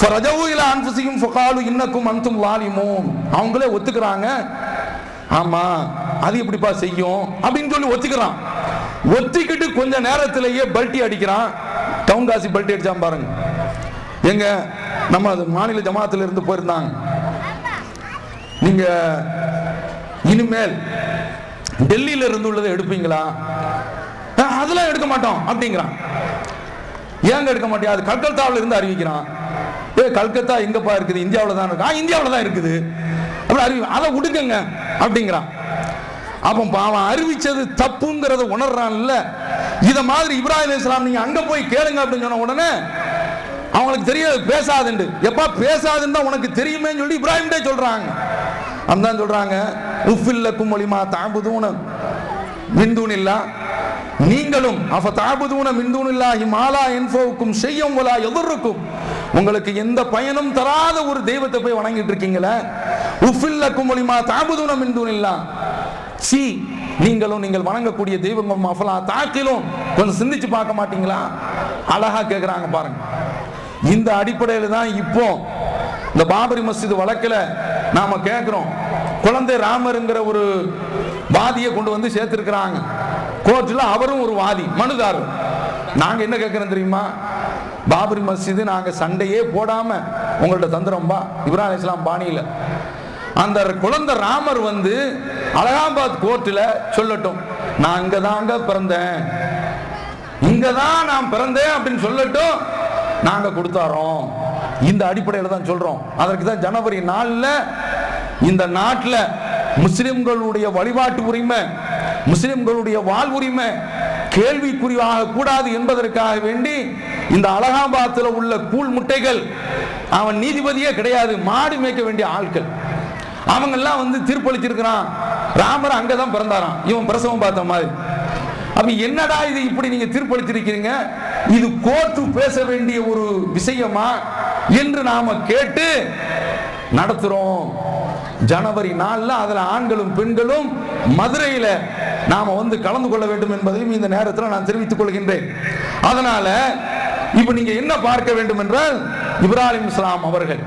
ஃபரஜவு இலா அன்ஃபுஸிஹிம் ஃபகாலு இன்னக்கும் அன்தும் ஸாலிமூன், அவங்களே ஒத்துக்கறாங்க. ஆமா அது எப்படிப்பா செய்யும் அப்படின்னு சொல்லி ஒத்துக்கிறான். ஒத்திக்கிட்டு கொஞ்ச நேரத்திலேயே பல்ட்டி அடிக்கிறான். டவுன் காசி பல்ட்டி அடிச்சான் பாருங்க. எங்க நம்ம மாநில ஜமாத்துல இருந்து போயிருந்தாங்க. நீங்க இனிமேல் டெல்லியில இருந்து உள்ளதை எடுப்பீங்களா? அதெல்லாம் எடுக்க மாட்டோம் அப்படிங்கிறான். ஏங்க எடுக்க மாட்டியா? அது கல்கத்தாவில் இருந்து அறிவிக்கிறான். கல்கத்தா எங்கப்பா இருக்குது? இந்தியாவில் தான் இருக்கு. இந்தியாவில் தான் இருக்குது. அப்படி அறிவி அதை விடுங்க அப்படிங்கிறான். அப்ப அவன் அறிவிச்சது தப்புங்கிறத உணர்றான்ல. இத மாதிரி இப்ராஹிம் அலைஹிஸ்ஸலாம் நீங்க அங்க போய் கேளுங்க அப்படின்னு சொன்ன உடனே அவங்களுக்கு தெரியாது பேசாதுண்டு. எப்பா பேசாதுன்னு தான் உனக்கு தெரியுமேன்னு சொல்லி இப்ராஹிம்டே சொல்றாங்க. அதான் சொல்றாங்க, உஃபில்லக்கும் வலிமா தஅபுதூன மின் தூனில்லாஹ், நீங்களும் அஃப தஅபுதூன மின் தூனில்லாஹி மா லா யன்ஃபவுக்கும் ஷையன் வலா யதுர்ருக்கும், உங்களுக்கு எந்த பயனும் தராத ஒரு தெய்வத்தை போய் வணங்கிட்டு இருக்கீங்களே. உஃபில்லக்கும் வலிமா தஅபுதூன மின் தூனில்லாஹ், சி நீங்களும் நீங்கள் வணங்கக்கூடிய தெய்வங்களும் அஃபலா தாக்கிலும், கொஞ்சம் சிந்திச்சு பார்க்க மாட்டீங்களா? அழகா கேட்குறாங்க பாருங்க. இந்த அடிப்படையில் தான் இப்போ இந்த பாபரி மஸ்ஜித் வழக்கில் நாம கேட்கிறோம். குழந்தை ராமருங்கிற ஒரு வாதியை கொண்டு வந்து சேர்த்திருக்கிறாங்க கோர்ட்டில். அவரும் ஒரு வாதி, மனுதாரர். நாங்க என்ன கேட்கிறோம் தெரியுமா? பாபரி மஸ்ஜித் நாங்க சண்டையே போடாம உங்கள்ட்ட தந்துறோம்பா இப்ராஹிம் அலைஹிஸ்ஸலாம் பாணியில. அந்த குழந்தை ராமர் வந்து அலகாபாத் கோர்ட்டில் சொல்லட்டும், நான் இங்கதாங்க பிறந்தேன், இங்கதான் நான் பிறந்தேன் அப்படின்னு சொல்லட்டும், நாங்க கொடுத்தாரோம். இந்த அடிப்படையில் தான் சொல்றோம். அதற்கு தான் ஜனவரி 4 இந்த நாட்டில் முஸ்லிம்களுடைய வழிபாட்டு உரிமை, முஸ்லிம்களுடைய வாழ்வுரிமை கேள்விக்குறியாக கூடாது என்பதற்காக வேண்டி இந்த அலகாபாத்தில் உள்ள கூழ் முட்டைகள், அவன் நீதிபதியே கிடையாது, மாடு மேய்க்க வேண்டிய ஆட்கள், அவங்க எல்லாம் வந்து தீர்ப்பளிச்சிருக்கிறான். ராமர் அங்கதான் பிறந்தாராம், இவன் பிரசவம் பார்த்த மாதிரி. அப்ப என்னடா இது இப்படி நீங்க தீர்ப்பளிச்சிருக்கீங்க, இது கோர்ட்டு பேச வேண்டிய ஒரு விஷயமா என்று நாம கேட்டு நடத்துறோம். ஜனவரி 4 அதுல ஆண்களும் பெண்களும் மதுரையில நாம வந்து கலந்து கொள்ள வேண்டும் என்பதையும் இந்த நேரத்தில் நான் தெரிவித்துக் கொள்கின்றேன். அதனால இப்ப நீங்க என்ன பார்க்க வேண்டும் என்றால், இப்ராஹிம் அலைஹிஸ்ஸலாம் அவர்கள்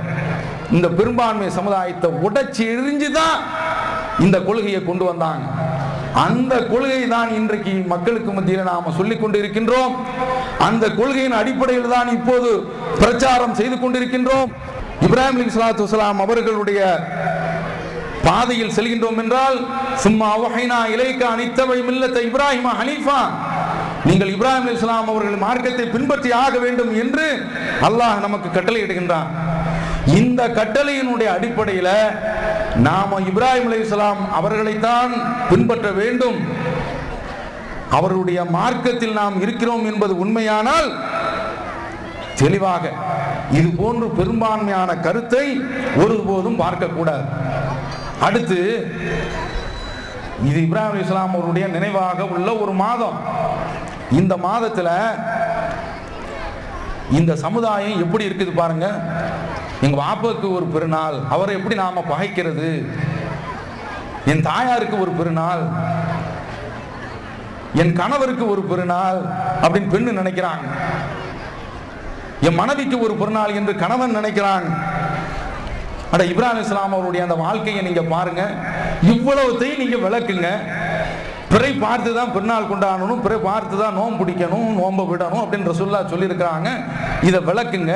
இந்த பெரும்பான்மை சமுதாயத்தை உடைச்சி எரிஞ்சுதான் இந்த கொள்கையை கொண்டு வந்தாங்க. அந்த கொள்கை தான் இன்றைக்கு மக்களுக்கு மத்தியில் நாம சொல்லிக் கொண்டு இருக்கின்றோம். அந்த கொள்கையின் அடிப்படையில் தான் இப்போது பிரச்சாரம் செய்து கொண்டிருக்கின்றோம். இப்ராஹிம் அலைஹிஸ்ஸலாத்து வஸலாம் அவர்களுடைய பாதையில் செல்கின்றோம் என்றால், சும்மா வஹைனா இலைக அனித்தபை மில்லத இப்ராஹிம ஹனீஃபா, நீங்கள் இப்ராஹிம் அலைஹிஸ்ஸலாம் அவர்கள் மார்க்கத்தை பின்பற்றி ஆக வேண்டும் என்று அல்லாஹ் நமக்கு கட்டளையிடுகின்றான். இந்த கட்டளையினுடைய அடிப்படையில் நாம இப்ராஹிம் அலைஹிஸ்ஸலாம் அவர்களைத்தான் பின்பற்ற வேண்டும். அவருடைய மார்க்கத்தில் நாம் இருக்கிறோம் என்பது உண்மையானால் தெளிவாக இது போன்று பெரும்பான்மையான கருத்தை ஒருபோதும் பார்க்கக்கூடாது. அடுத்து, இது இப்ராஹிம் அலைஹிஸ்ஸலாம் அவருடைய நினைவாக உள்ள ஒரு மாதம். இந்த மாதத்துல இந்த சமுதாயம் எப்படி இருக்குது பாருங்க. எங்க வாப்பாவுக்கு ஒரு பெருநாள், அவரை எப்படி நாம பகைக்கிறது, என் தாயாருக்கு ஒரு பெருநாள், என் கணவருக்கு ஒரு பெருநாள் அப்படின்னு பெண்ணு நினைக்கிறாங்க, என் மனைவிக்கு ஒரு பெருநாள் என்று கணவன் நினைக்கிறாங்க. அட இப்ராஹிம் அலைஹிஸ்ஸலாம் அவருடைய அந்த வாழ்க்கையை நீங்க பாருங்க. இவ்வளவுத்தையும் நீங்க விளக்குங்க. பிறை பார்த்து தான் பெருநாள் கொண்டாடணும், பிறை பார்த்து தான் நோன்பு பிடிக்கணும், நோன்பை விடணும் அப்படின்னு ரசூலுல்லாஹ் சொல்லியிருக்கிறாங்க. இதை விளக்குங்க.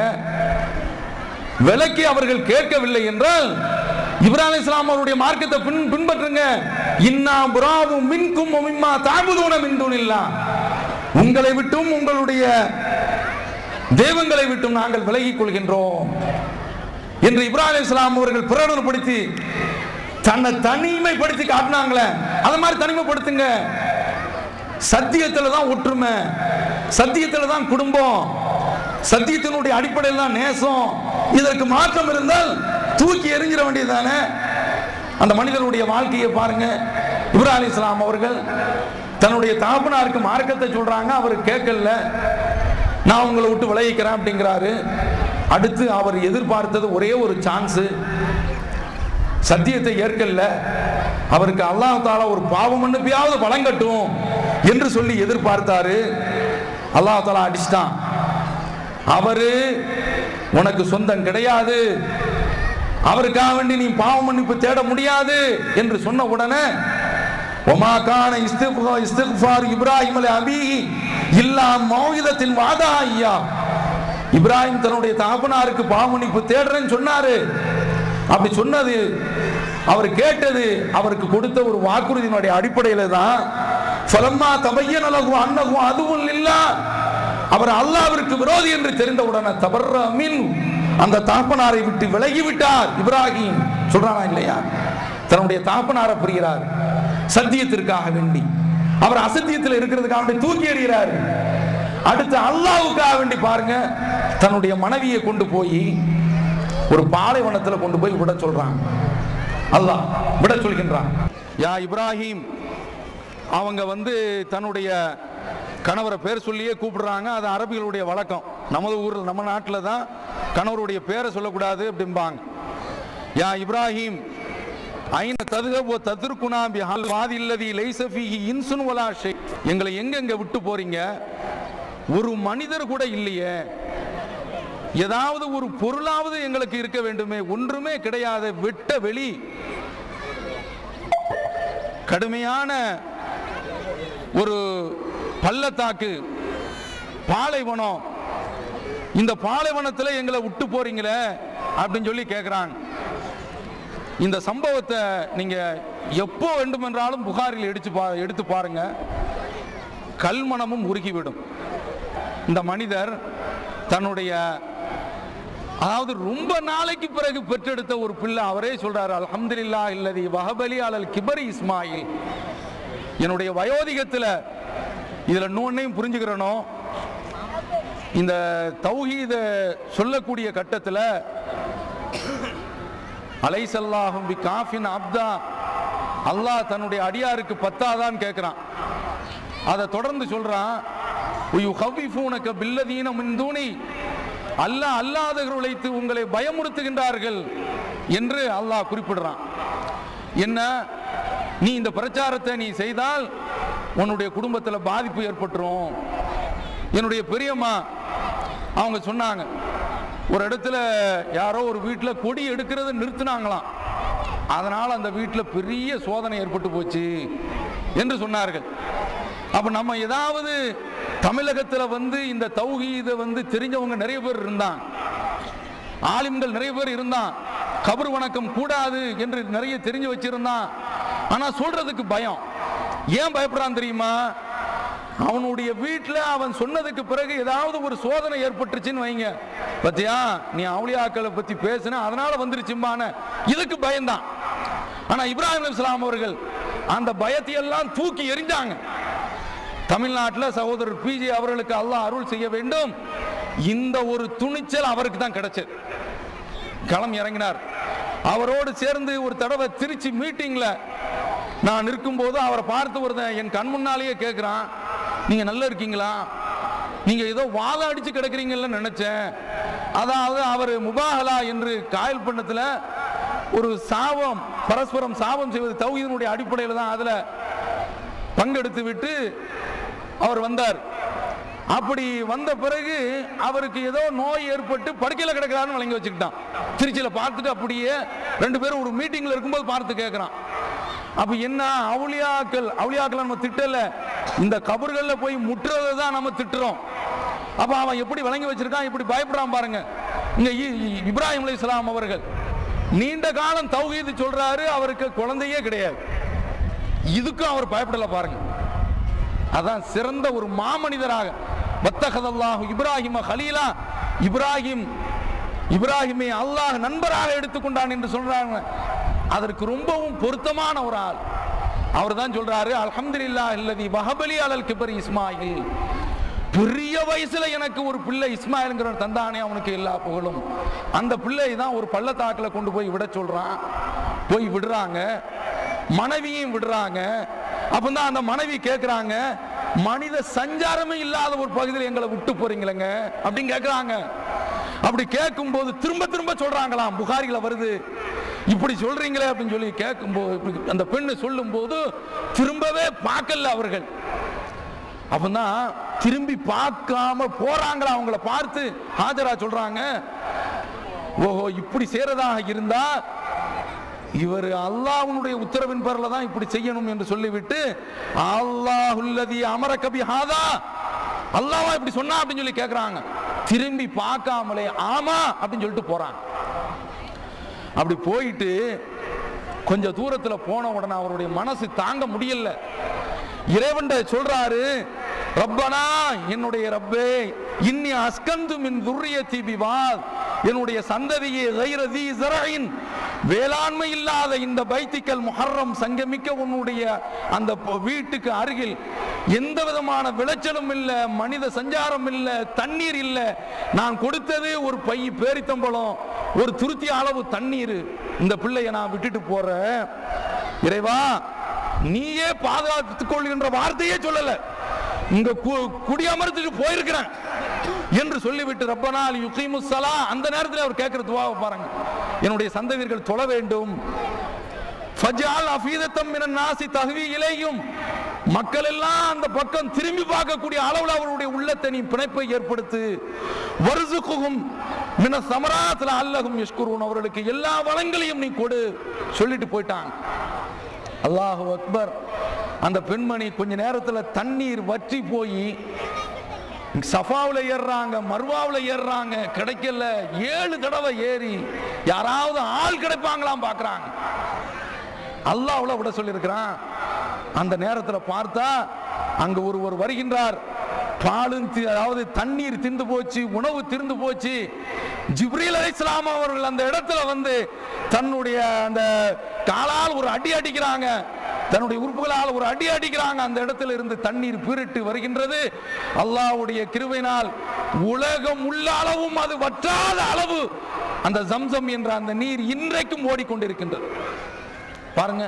விளக்கி அவர்கள் கேட்கவில்லை என்றால் இப்ராஹிம் அலைஹிஸ்ஸலாம் அவருடைய மார்க்கத்தை பின்பற்றுங்க. இன்னா புராவும் மின்கும் மிம்மா தஅபுதூன மின் தூனில்லாஹ், உங்களை விட்டும் உங்களுடைய தெய்வங்களை விட்டும் நாங்கள் விலகிக் கொள்கின்றோம் என்று இப்ராஹிம் அலைஹிஸ்ஸலாம் அவர்கள் பிரகடனப்படுத்தி தன்னை தனிமைப்படுத்தி காட்டினாங்களே, அது மாதிரி தனிமைப்படுத்துங்க. சத்தியத்துல தான் ஒற்றுமை, சத்தியத்துல தான் குடும்பம், சத்தியத்தினுடைய அடிப்படையில் தான் நேசம். இதற்கு மாற்றம் இருந்தால் தூக்கி எறிஞ்சிட வேண்டியதுதானே. அந்த மனிதனுடைய வாழ்க்கையை பாருங்க. இப்ராஹிம் அலைஹிஸ்ஸலாம் அவர்கள் தன்னுடைய தகப்பனாருக்கு மார்க்கத்தை சொல்றாங்க, அவர் கேட்கல, நான் உங்களை விட்டு விலகிக்கிறேன் அப்படிங்கிறாரு. அடுத்து அவர் எதிர்பார்த்தது ஒரே ஒரு சான்ஸ், சத்தியத்தை ஏற்கல்ல, அவருக்கு அல்லாஹ் தஆலா ஒரு பாவம் மன்னிப்பையாவது வழங்கட்டும் என்று சொல்லி எதிர்பார்த்தாரு. அல்லாஹ் தஆலா அடிச்சிட்டான். அவரு உனக்கு சொந்தம் கிடையாது, அவருக்காக வேண்டி நீ பாவ மன்னிப்பு தேட முடியாது என்று சொன்ன உடனே ஒமா கான இஸ்திக்ஃபார் இப்ராஹிம் அலி அபீஹி இல்லா மௌஇதத்தின் வாதாய்யா. இப்ராஹிம் தன்னுடைய தகப்பனாருக்கு பாவ மன்னிப்பு தேடுறேன்னு சொன்னாரு. அப்படி சொன்னது, அவர் கேட்டது, அவருக்கு கொடுத்த ஒரு வாக்குறுதியினுடைய அடிப்படையில தான். ஃபலம்மா தபய்யன லஹு அன்னஹு அதுவும் இல்லா, அவர் அல்லாஹ்விற்கு விரோதி என்று தெரிந்தவுடனே தபர்ர மின், அந்த தகப்பனாரை விட்டு விலகி விட்டார். இப்ராஹிம் சொல்றானா இல்லையா? தன்னுடைய தகப்பனாரை புரிகிறார் சத்தியத்திற்காக வேண்டி. அவர் அசத்தியத்தில் இருக்கிறதுக்காக வேண்டி தூக்கி எறிகிறார். அடுத்து அல்லாஹ்வுக்காக வேண்டி பாருங்க, தன்னுடைய மனைவியை கொண்டு போய் ஒரு பாலைவனத்தில் கொண்டு போய் விட சொல்றான். அல்லாஹ் விட சொல்கின்றான். யா இப்ராஹிம், அவங்க தன்னுடைய கணவரை பேர் சொல்லியே கூப்பிடுறாங்க. அது அரபிகளுடைய வழக்கம். நமது ஊரில், நம்ம நாட்டில் தான் கணவருடைய பேரை சொல்லக்கூடாது அப்படிம்பாங்க. யா இப்ராஹிம் ஐன ததுகபோ தத்ருகுனா பிஹல் வாதில்லதி லைஸ ஃபீஹி இன்சுன் வலா ஷை. எங்களை எங்க விட்டு போறீங்க? ஒரு மனிதர் கூட இல்லையே, ஏதாவது ஒரு பொருளாவது எங்களுக்கு இருக்க வேண்டுமே, ஒன்றுமே கிடையாது, வெட்ட வெளி, கடுமையான ஒரு பள்ளத்தாக்கு, பாலைவனம், இந்த பாலைவனத்தில் எங்களை விட்டு போறீங்களே அப்படின்னு சொல்லி கேட்கிறாங்க. இந்த சம்பவத்தை நீங்க எப்போ வேண்டுமென்றாலும் புகாரில் எடுத்து பாருங்க, கல்மனமும் உருகிவிடும். இந்த மனிதர் தன்னுடைய, அதாவது ரொம்ப நாளைக்கு பிறகு பெற்றெடுத்த ஒரு பிள்ளை, அவரே சொல்றாரு, அல்ஹம்துலில்லாஹ் இல்லதி வஹபலி அலல் கிபரி இஸ்மாயில். என்னுடைய வயோதிகத்தில், இதுல இன்னொன்னையும் புரிஞ்சுக்கிறணும், இந்த தௌஹீத சொல்லக்கூடிய கட்டத்தில் அலைசல்லாஹும் பி காஃபின் அப்தா, அல்லாஹ் தன்னுடைய அடியாருக்கு பத்தாதான் கேட்கிறான். அதை தொடர்ந்து சொல்றான், யுஹவ்விஃபூனக பில்லதீன மின் தூனி, அல்லாஹ் அல்லாதவர்களை உங்களை பயமுறுத்துகின்றார்கள் என்று அல்லாஹ் குறிப்பிடுறான். என்ன, நீ இந்த பிரச்சாரத்தை நீ செய்தால் உன்னுடைய குடும்பத்தில் பாதிப்பு ஏற்பட்டுரும். என்னுடைய பெரியம்மா அவங்க சொன்னாங்க, ஒரு இடத்துல யாரோ ஒரு வீட்டில் கொடி எடுக்கிறத நிறுத்தினாங்களாம், அதனால் அந்த வீட்டில் பெரிய சோதனை ஏற்பட்டு போச்சு என்று சொன்னார்கள். அப்போ நம்ம ஏதாவது தமிழகத்தில் இந்த தௌஹீதை தெரிஞ்சவங்க நிறைய பேர் இருந்தாங்க, ஆலிம்கள் நிறைய பேர் இருந்தான், கபர் வணக்கம் கூடாது என்று நிறைய தெரிஞ்சு வச்சிருந்தான். ஆனால் சொல்றதுக்கு பயம். ஏன் பயப்படுறான் தெரியுமா? அவனுடைய வீட்டில் அவன் சொன்னதுக்கு பிறகு ஏதாவது ஒரு சோதனை ஏற்பட்டுருச்சுன்னு வைங்க, பத்தியா நீ அவுலியாக்களை பத்தி பேசுன அதனால வந்துருச்சுமான, இதுக்கு பயந்தான். ஆனா இப்ராஹிம் அலைஹிஸ்ஸலாம் அவர்கள் அந்த பயத்தை எல்லாம் தூக்கி எறிஞ்சாங்க. தமிழ்நாட்டில் சகோதரர் பிஜே அவர்களுக்கு அல்லாஹ் அருள் செய்ய வேண்டும், இந்த ஒரு துணிச்சல் அவருக்கு தான் கிடைச்சது. களம் இறங்கினார். அவரோடு சேர்ந்து ஒரு தடவை திருச்சி மீட்டிங்ல நான் இருக்கும்போது அவரை பார்த்து ஒருத்தன் என் கண் முன்னாலேயே கேட்கிறான், நீங்க நல்லா இருக்கீங்களா, நீங்க ஏதோ வாதம் அடிச்சு கிடக்குறீங்கன்னு நினைச்சேன். அதாவது அவர் முபாஹலா என்று காயல் பண்ணத்துல ஒரு சாபம், பரஸ்பரம் சாபம் செய்வது தௌஹீதினுடைய அடிப்படையில் தான் அதுல பங்கெடுத்து விட்டு அவர் வந்தார். அப்படி வந்த பிறகு அவருக்கு ஏதோ நோய் ஏற்பட்டு படுக்கையில் கிடக்கிறான்னு வழங்கி வச்சுக்கிட்டான். திருச்சியில் பார்த்துட்டு அப்படியே ரெண்டு பேரும் ஒரு மீட்டிங்ல இருக்கும்போது பார்த்து கேட்கிறான், அப்ப என்ன அவுலியாக்கள் நம்ம திட்டல, இந்த கபர்கள்ல போய் முற்றுறதை தான் நம்ம திட்டுறோம். அப்ப அவன் எப்படி வழங்கி வச்சிருக்கான், இப்படி பயப்படுறான் பாருங்க. இங்க இப்ராஹிம் அலைஹிஸ்ஸலாம் அவர்கள் நீண்ட காலம் தௌஹீது சொல்றாரு, அவருக்கு குழந்தையே கிடையாது, இதுக்கும் அவர் பயப்படல பாருங்க. அதான் சிறந்த ஒரு மாமனிதராக வத்தகதல்லாஹு இப்ராஹிம கலீலா, இப்ராஹிமை அல்லாஹ் நண்பராக எடுத்துக்கொண்டான் என்று சொல்றாங்க. அதற்கு ரொம்பவும் பொருத்தமான ஒரு ஆள். அவர் தான் சொல்றாரு, அல்ஹம்துலில்லாஹ் அல்லதி வஹபலி அலல் கிபர் இஸ்மாயில். பெரிய வயசுல எனக்கு ஒரு பிள்ளை இஸ்மாயில்ங்கிற தந்தானே, அவனுக்கு எல்லா புகழும். அந்த பிள்ளை தான் ஒரு பள்ளத்தாக்கில் கொண்டு போய் விட சொல்றான். போய் விடுறாங்க, மனைவியும் விடுறாங்க. அப்பதான் அந்த மனைவி கேட்கிறாங்க, மனித சஞ்சாரமே இல்லாத ஒரு பகுதியில் எங்களை விட்டு போறீங்களேங்க அப்படின்னு கேட்கிறாங்க. அப்படி கேட்கும் போது திரும்ப திரும்ப சொல்றாங்களாம், புகாரில வருது, இப்படி சொல்றீங்களே அப்படின்னு சொல்லி கேட்கும்போது அந்த பெண்ணு சொல்லும் போது திரும்பவே பார்க்கல அவர்கள். அப்பதான் திரும்பி பார்க்காம போறாங்களா, அவங்கள பார்த்து ஹாஜரா சொல்றாங்க, ஓஹோ இப்படி செய்யறதாக இருந்தா இவர் அல்லாஹ்வுடைய உத்தரவின் பேர்ல தான் இப்படி செய்யணும் என்று சொல்லிவிட்டு, அல்லாஹுல்லதி அமரக பிஹாதா, அல்லாஹ் இப்படி சொன்னா அப்படின்னு சொல்லி கேட்கறாங்க. திரும்பி பார்க்காமலே ஆமா அப்படின்னு சொல்லிட்டு போறாங்க. அப்படி போயிட்டு கொஞ்ச தூரத்துல போன உடனே அவருடைய மனசு தாங்க முடியல. இறைவன் சொல்றாரு, ரப்பனா, என்னுடைய ரப்பே, இன்னி அஸ்கந்து மின் துர்ரியத்தி பிவாத், என்னுடைய சந்ததியை கைர தி ஸரஇன், வேளாண்மை இல்லாத இந்த பைத்திக்கல் முஹர்ரம் சங்கமிக்க உன்னுடைய அந்த வீட்டுக்கு அருகில் எந்த விதமான விளைச்சலும் இல்லை, மனித சஞ்சாரம் இல்லை, தண்ணீர் இல்லை. நான் கொடுத்தது ஒரு பை பேரித்தம்பழம், ஒரு துருத்தி அளவு தண்ணீர். இந்த பிள்ளைய நான் விட்டுட்டு போறேன், இறைவா நீயே பாதுகாத்துக் கொள்கின்ற வார்த்தையே சொல்லல, இங்க குடியமர்த்துட்டு போயிருக்கிறேன் என்று சொல்லிவிட்டு, ரப்பனா யுகீமுஸ் ஸலா, அந்த நேரத்தில் அவர் கேட்கிற துஆவை பாருங்க, என்னுடைய சந்ததியர்கள் தொழ வேண்டும். ஃபஜ்அல் அஃபீதத்தம் மினன் நாஸி தஹ்வி இலைஹிம், மக்கள் எல்லாம் அந்த பக்கம் திரும்பி பார்க்கக்கூடிய அளவில் அவருடைய உள்ளத்தை நீ பிணைப்பை ஏற்படுத்து. வர்ஸுகுஹும் மினஸ் ஸமராத் லஅல்லஹும் யஷ்குரூன், அவர்களுக்கு எல்லா வளங்களையும் நீ கொடு சொல்லிட்டு போயிட்டாங்க. அல்லாஹு அக்பர். அந்த பெண்மணி கொஞ்ச நேரத்தில் தண்ணீர் வற்றி போய் சஃபாவுல ஏறுறாங்க, மர்வாவுல ஏறுறாங்க, கிடைக்கல. 7 தடவை ஏறி யாராவது ஆள் கிடைப்பாங்களாம் பார்க்கறாங்க. அல்லாஹ்வுல விட சொல்லியிருக்கிறான். அந்த நேரத்தில் பார்த்தா அங்க ஒருவர் வருகின்றார். பாலும் அதாவது தண்ணீர் திந்து போச்சு, உணவு திருந்து போச்சு. ஜிப்ரீல் அலைஹிஸ்ஸலாம் அவர்கள் அந்த இடத்துல வந்து தன்னுடைய அந்த காலால் ஒரு அடி அடிக்கிறாங்க, தன்னுடைய உறுப்புகளால் ஒரு அடி அடிக்கிறாங்க. அந்த இடத்துல இருந்து தண்ணீர் பீரிட்டு வருகின்றது. அல்லாஹ்வுடைய கிருபையினால் உலகம் உள்ள அளவும் அது வற்றாத அளவு அந்த ஜம்சம் என்ற அந்த நீர் இன்றைக்கும் ஓடிக்கொண்டிருக்கின்றது. பாருங்க,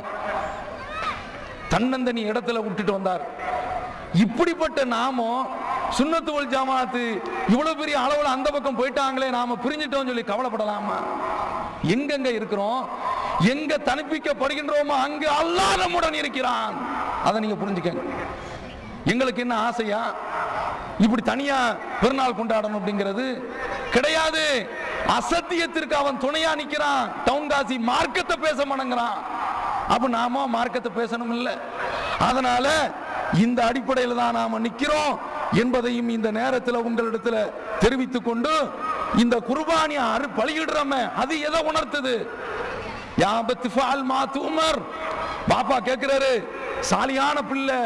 தன்னந்தனி இடத்துல விட்டுட்டு வந்தார். இப்படிப்பட்ட நாமும் சுன்னத்து வல் ஜமாஅத்து இவ்வளவு பெரிய அளவுல அந்த பக்கம் போயிட்டாங்களே, நாம பிரிஞ்சிட்டோம் சொல்லி கவலைப்படலாமா? எங்கெங்க இருக்கிறோம், எங்க தனிப்பிக்கப்படுகின்றோமோ அங்க அல்லாஹ் நம்முடன் இருக்கிறான். அதை நீங்க புரிஞ்சுக்கங்க. எங்களுக்கு என்ன ஆசையா இப்படி தனியா பெருநாள் கொண்டாடணும் அப்படிங்கிறது கிடையாது. அசத்தியத்திற்கு அவன் துணையா நிக்கிறான். டவுன்காசி மார்க்கத்தை பேச மணங்குறான். அப்ப நாம மார்க்கத்தை பேசணும் இல்ல. அதனால இந்த அடிப்படையில் தான் நாம நிக்கிறோம் என்பதையும் இந்த நேரத்தில் உங்களிடத்துல தெரிவித்துக் கொண்டு, இந்த குர்பானியை பலியிடுறோமே அது எதை உணர்த்துது? உமர் பாப்பா கேட்கிறாரு, சாலியான பிள்ளை,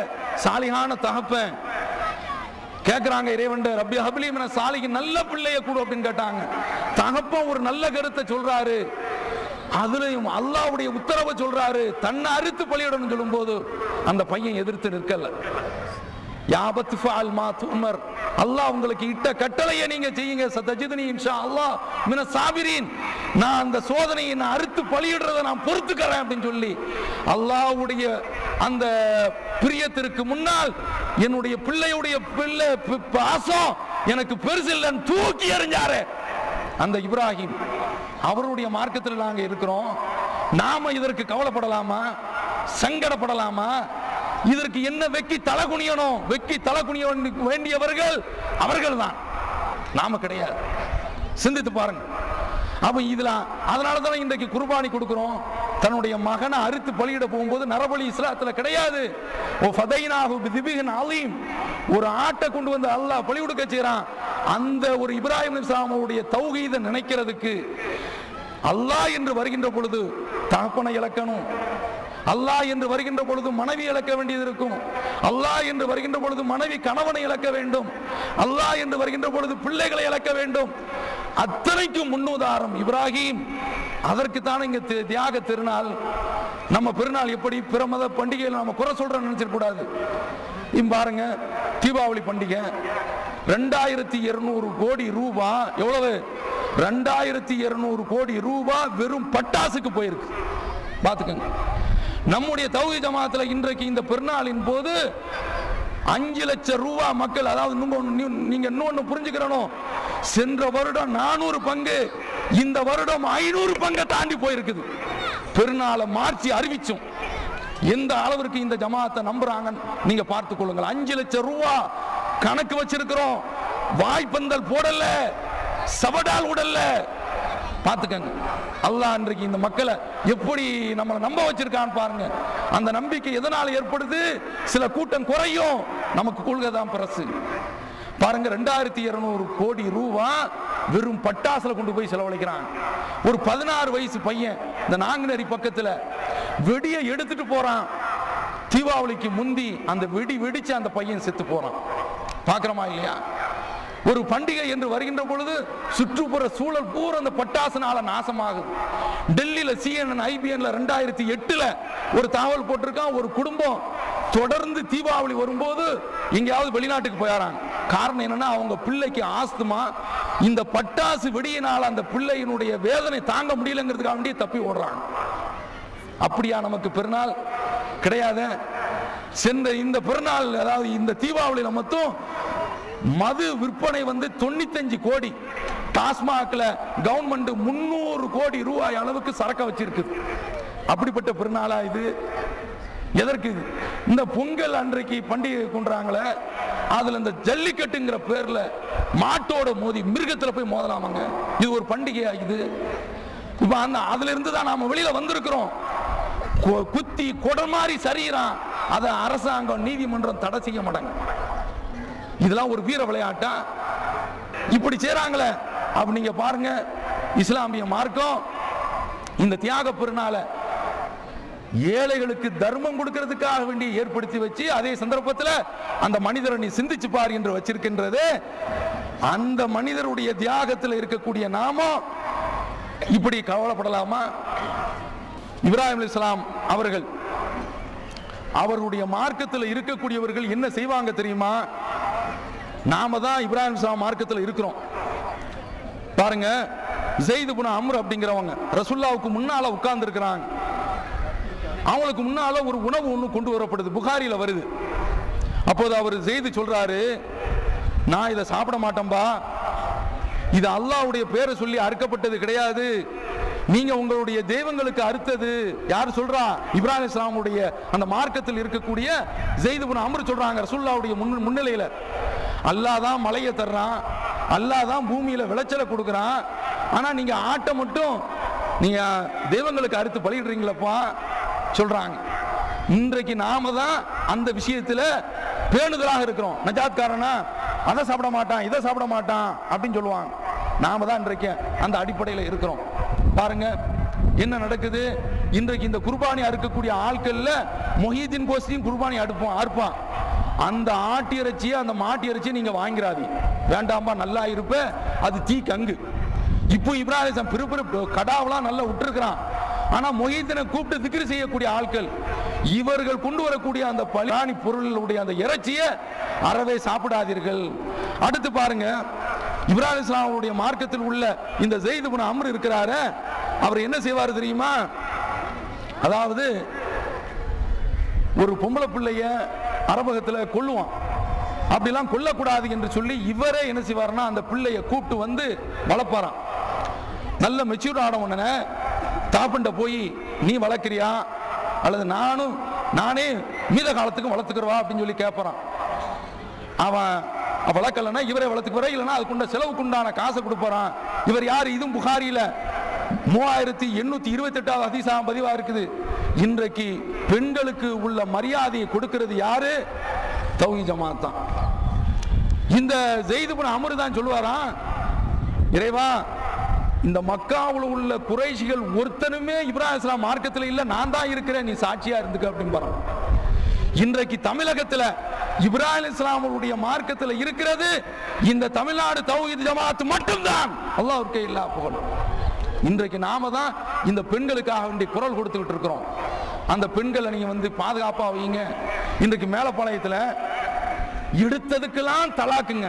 சாலியான தகப்பன் கேட்கிறாங்க இறைவன், ரப்பி ஹப்லி மின சாலிஹின், நல்ல பிள்ளைய கொடு அப்படின்னு கேட்டாங்க. தகப்பன் ஒரு நல்ல கருத்தை சொல்றாரு, அதுலயும் அல்லாஹ்வுடைய உத்தரவை சொல்றாரு, தன்னை அறுத்து பலியிடணும் சொல்லும் போது அந்த பையன் எதிர்த்து நிற்கல. யாபத் ஃபஅல் மா துமர், அல்லாஹ் உங்களுக்கு இட்ட கட்டளையை நீங்க செய்யுங்க. சதஜிதுனி இன்ஷா அல்லாஹ் மின சாபிரீன், நான் அந்த சோதனையை நான் அறுத்து பலியிடுறதை நான் பொறுத்துக்கிறேன் அப்படின்னு சொல்லி அல்லாஹ்வுடைய அந்த பிரியத்திற்கு முன்னால் என்னுடைய பிள்ளையுடைய பிள்ளை பாசம் எனக்கு பெருசு இல்லைன்னு தூக்கி எறிஞ்சாரு அந்த இப்ராஹிம். அவருடைய மார்க்கத்தில் நாங்க இருக்கிறோம். நாம இதற்கு கவலைப்படலாமா, சங்கடப்படலாமா? இதற்கு என்ன வெக்கி தலை குனியணும்? வெக்கி தலை குனிய வேண்டியவர்கள் அவர்கள் தான், நாம கிடையாது. சிந்தித்து பாருங்க. அப்ப இதுல அதனாலதான் இன்றைக்கு குர்பானி கொடுக்கிறோம். தன்னுடைய மகனை அறுத்து பலியிட போகும்போது நரபலி இஸ்லாத்துல கிடையாது. ஒரு ஆட்டை கொண்டு வந்து அல்லாஹ் பலி கொடுக்க செய்யறான். அந்த ஒரு இப்ராஹிம் அலைஹிஸ்ஸலாமுடைய தௌஹீதை நினைக்கிறதுக்கு அல்லாஹ் என்று வருகின்ற பொழுது தகப்பனை இழக்கணும், அல்லாஹ் என்று வருகின்ற பொழுது மனைவி இழக்க வேண்டியது இருக்கும், அல்லாஹ் என்று வருகின்ற பொழுது மனைவி கணவனை இழக்க வேண்டும், அல்லாஹ் என்று வருகின்ற பொழுது பிள்ளைகளை இழக்க வேண்டும். அத்தனைக்கும் முன்னுதாரணம் இப்ராஹிம். அதற்கு தான் இங்க தியாக திருநாள். நம்ம பெருநாள் எப்படி பிற மத பண்டிகையில் நம்ம குறை சொல்றோம் நினைச்சிட கூடாது. பாருங்க, தீபாவளி பண்டிகை 2200 கோடி ரூபாய், எவ்வளவு? 2200 கோடி ரூபாய் வெறும் பட்டாசுக்கு போயிருக்கு. பாத்துக்கங்க. நம்முடைய தௌஹீத் ஜமாத்துல இன்றைக்கு இந்த பெருநாளின் போது 5 லட்சம் ரூபாய் மக்கள், அதாவது நீங்க இன்னொன்னு புரிஞ்சுக்கிறணும், சென்ற வருடம் 400 பங்கு, இந்த வருடம் 500 பங்கை தாண்டி போயிருக்குது. பெருநாளை மார்ச்சி அறிவிச்சும் எந்த அளவிற்கு இந்த ஜமாத்தை நம்புறாங்க நீங்க பார்த்துக் கொள்ளுங்கள். 5 லட்சம் ரூபாய் கணக்கு வச்சிருக்கிறோம். வாய்ப்பந்தல் போடல, சவடால் உடல்ல. பார்த்துக்கங்க, அல்லாஹ் இன்றைக்கு இந்த மக்களை எப்படி நம்மளை நம்ப வச்சிருக்கான்னு பாருங்க. அந்த நம்பிக்கை எதனால் ஏற்படுது? சில கூட்டம் குறையும், நமக்கு கொள்கை தான் பிரசு. பாருங்க, 2200 கோடி ரூபாய் வெறும் பட்டாசுல கொண்டு போய் செலவழிக்கிறான். ஒரு 16 வயசு பையன் இந்த நாங்குநேரி பக்கத்துல வெடியை எடுத்துட்டு போறான். தீபாவளிக்கு முந்தி அந்த வெடி வெடிச்சு அந்த பையன் செத்து போறான். பார்க்கிறோமா இல்லையா? ஒரு பண்டிகை என்று வருகின்ற பொழுது சுற்றுப்புற சூழல் பூரா அந்த பட்டாசுனால நாசமாகுது. டெல்லியில CNN IBNல 2008ல ஒரு தகவல் போட்டிருக்கான். ஒரு குடும்பம் தொடர்ந்து தீபாவளி வரும்போது எங்கேயாவது வெளிநாட்டுக்கு போயாராங்க. காரணம் என்னன்னா, அவங்க பிள்ளைக்கு ஆஸ்துமா, இந்த பட்டாசு வெடியினால் அந்த பிள்ளையினுடைய வேதனை தாங்க முடியலங்கிறதுக்காக வேண்டிய தப்பி ஓடுறாங்க. அப்படியா நமக்கு பெருநாள் கிடையாது? சென்ற இந்த பெருநாள், அதாவது இந்த தீபாவளியில மட்டும் மது விற்பனை 95 கோடி, டாஸ்மாக்ல கவர்மெண்ட் 300 கோடி ரூபாய் அளவுக்கு சரக்க வச்சிருக்கு. அப்படிப்பட்ட பெருநாளா இது? எதற்கு? இந்த பொங்கல் அன்றைக்கு பண்டிகை கொண்டாங்களே, அதுல இந்த ஜல்லிக்கட்டுங்கிற பேர்ல மாட்டோட மோதி மிருகத்துல போய் மோதலாமாங்க. இது ஒரு பண்டிகையா இது? இப்ப அதுல இருந்து தான் நாம வெளியில வந்திருக்கிறோம். குத்தி கொடமாரி சரியிறான், அதை அரசாங்கம் நீதிமன்றம் தடை செய்ய மாட்டாங்க. இதெல்லாம் ஒரு வீர விளையாட்டா? இப்படி செய்றாங்களே. அப்ப நீங்க பாருங்க, இஸ்லாமிய மார்க்கம் இந்த தியாக பெருநாளை ஏழைகளுக்கு தர்மம் கொடுக்கிறதுக்காக வேண்டி ஏற்படுத்தி வச்சு, அதே சந்தர்ப்பத்தில் அந்த மனிதரை நீ சிந்திச்சு பார் என்று வச்சிருக்கின்றது. அந்த மனிதருடைய தியாகத்தில் இருக்கக்கூடிய நாமம் இப்படி கவலைப்படலாமா? இப்ராஹிம் அலைஹிஸ்ஸலாம் அவர்கள், அவருடைய மார்க்கத்தில் இருக்கக்கூடியவர்கள் என்ன செய்வாங்க தெரியுமா? நாம தான் இப்ராஹிம் அலைஹிஸ்ஸலாம் மார்க்கத்தில் இருக்கிறோம். பாருங்க, ஸைத் இப்னு அம்ர் அப்படிங்கிறவங்க ரசூலுல்லாஹ்வுக்கு முன்னால உட்கார்ந்து இருக்கிறாங்க. அவங்களுக்கு முன்னால ஒரு உணவு ஒன்று கொண்டு வரப்படுது, புகாரில வருது. அப்போது அவர் ஸைத் சொல்றாரு, நான் இதை சாப்பிட மாட்டேன்பா, இது அல்லாஹ்வுடைய பேரை சொல்லி அறுக்கப்பட்டது கிடையாது, நீங்க உங்களுடைய தெய்வங்களுக்கு அறுத்தது. யார் சொல்றா? இப்ராஹிம் அலைஹிஸ்ஸலாமுடைய அந்த மார்க்கத்தில் இருக்கக்கூடிய ஸைத் இப்னு அம்ர் சொல்றாங்க ரசூலுல்லாஹ்வுடைய முன்னிலையில. அல்லாஹ் தான் மலையை தர்றான், அல்லாஹ் தான் பூமியில விளைச்சலை கொடுக்குறான், ஆனா நீங்க ஆட்டை மட்டும் நீங்க தெய்வங்களுக்கு அறுத்து பலியிடுறீங்களப்பா சொல்றாங்க. இன்றைக்கு நாம தான் அந்த விஷயத்துல பேணுதலாக இருக்கிறோம். நஜாத்காரனா அதை சாப்பிட மாட்டான், இதை சாப்பிட மாட்டான் அப்படின்னு சொல்லுவாங்க. நாம தான் இன்றைக்கு அந்த அடிப்படையில் இருக்கிறோம். பாருங்க என்ன நடக்குது. இன்றைக்கு இந்த குர்பானி அறுக்கக்கூடிய ஆட்கள்ல மொஹீதீன் கோஸ்டியும் குர்பானி அறுப்பான். அந்த ஆட்டு இறைச்சியை, அந்த மாட்டு இறைச்சியை நீங்க வாங்கிறாதி, வேண்டாம்பா, நல்லா இருப்ப, அது தீ கங்கு. இப்போ இப்ராஹிம் பிறு கடாவெல்லாம் நல்லா விட்டுருக்கிறான். ஆனா மொஹீதீனை கூப்பிட்டு திக்ர் செய்யக்கூடிய ஆட்கள், இவர்கள் கொண்டு வரக்கூடிய அந்த பலியாணி பொருளுடைய அந்த இறைச்சியை அறவே சாப்பிடாதீர்கள். அடுத்து பாருங்க, இப்ராஹிம் அலைஹிஸ்ஸலாமுடைய மார்க்கத்தில் உள்ள இந்த ஸைத் இப்னு அம்ர் இருக்கிறாரு, அவர் என்ன செய்வார் தெரியுமா? அதாவது ஒரு பொம்பளை பிள்ளைய அரபகத்தில் கொல்லுவான். அப்படிலாம் கொல்லக்கூடாது என்று சொல்லி இவரே என்ன செய்வார்னா, அந்த பிள்ளைய கூப்பிட்டு வந்து வளர்ப்பாராம். நல்ல மெச்சூர் ஆன உடனே தாப்பண்ட போய், நீ வளர்க்கிறியா அல்லது நானே மீத காலத்துக்கும் வளர்த்துக்கிறவா அப்படின்னு சொல்லி கேட்பறான். அவன் வளர்க்கலன்னா இவரை வளர்த்துக்குவரா, இல்லைன்னா அதுக்குண்ட செலவுக்குண்டான காசை கொடுப்பாரான். இவர் யார்? இதுவும் புகாரில 3828வது ஹதீஸா பதிவா இருக்குது. இன்றைக்கு பெண்களுக்கு உள்ள மரியாதையை கொடுக்கிறது யாரு? தௌஹீத் ஜமாத் தான். இந்த ஸைத் இப்னு அம்ர் தான் சொல்லுவாராம், இறைவா, இந்த மக்காவுல உள்ள குறைஷிகள் ஒருத்தனுமே இப்ராஹிம் அலைஹிஸ்ஸலாம் மார்க்கத்தில் இல்ல, நான் தான் இருக்கிறேன், நீ சாட்சியா இருந்துக்க அப்படின்னு பாரு. இன்றைக்கு தமிழகத்தில் இப்ராஹிம் அலைஹிஸ்ஸலாமுடைய மார்க்கத்தில் இருக்கிறது இந்த தமிழ்நாடு தௌஹீத் ஜமாத் மட்டும்தான். அல்லாஹ்வுக்கே எல்லா புகழும். இன்றைக்கு நாம தான் இந்த பெண்களுக்காக வேண்டி குரல் கொடுத்துக்கிட்டு இருக்கிறோம். அந்த பெண்களை நீங்க வந்து பாதுகாப்பா வைங்க. இன்றைக்கு மேலப்பாளையத்தில் எடுத்ததுக்கெல்லாம் தலாக்குங்க.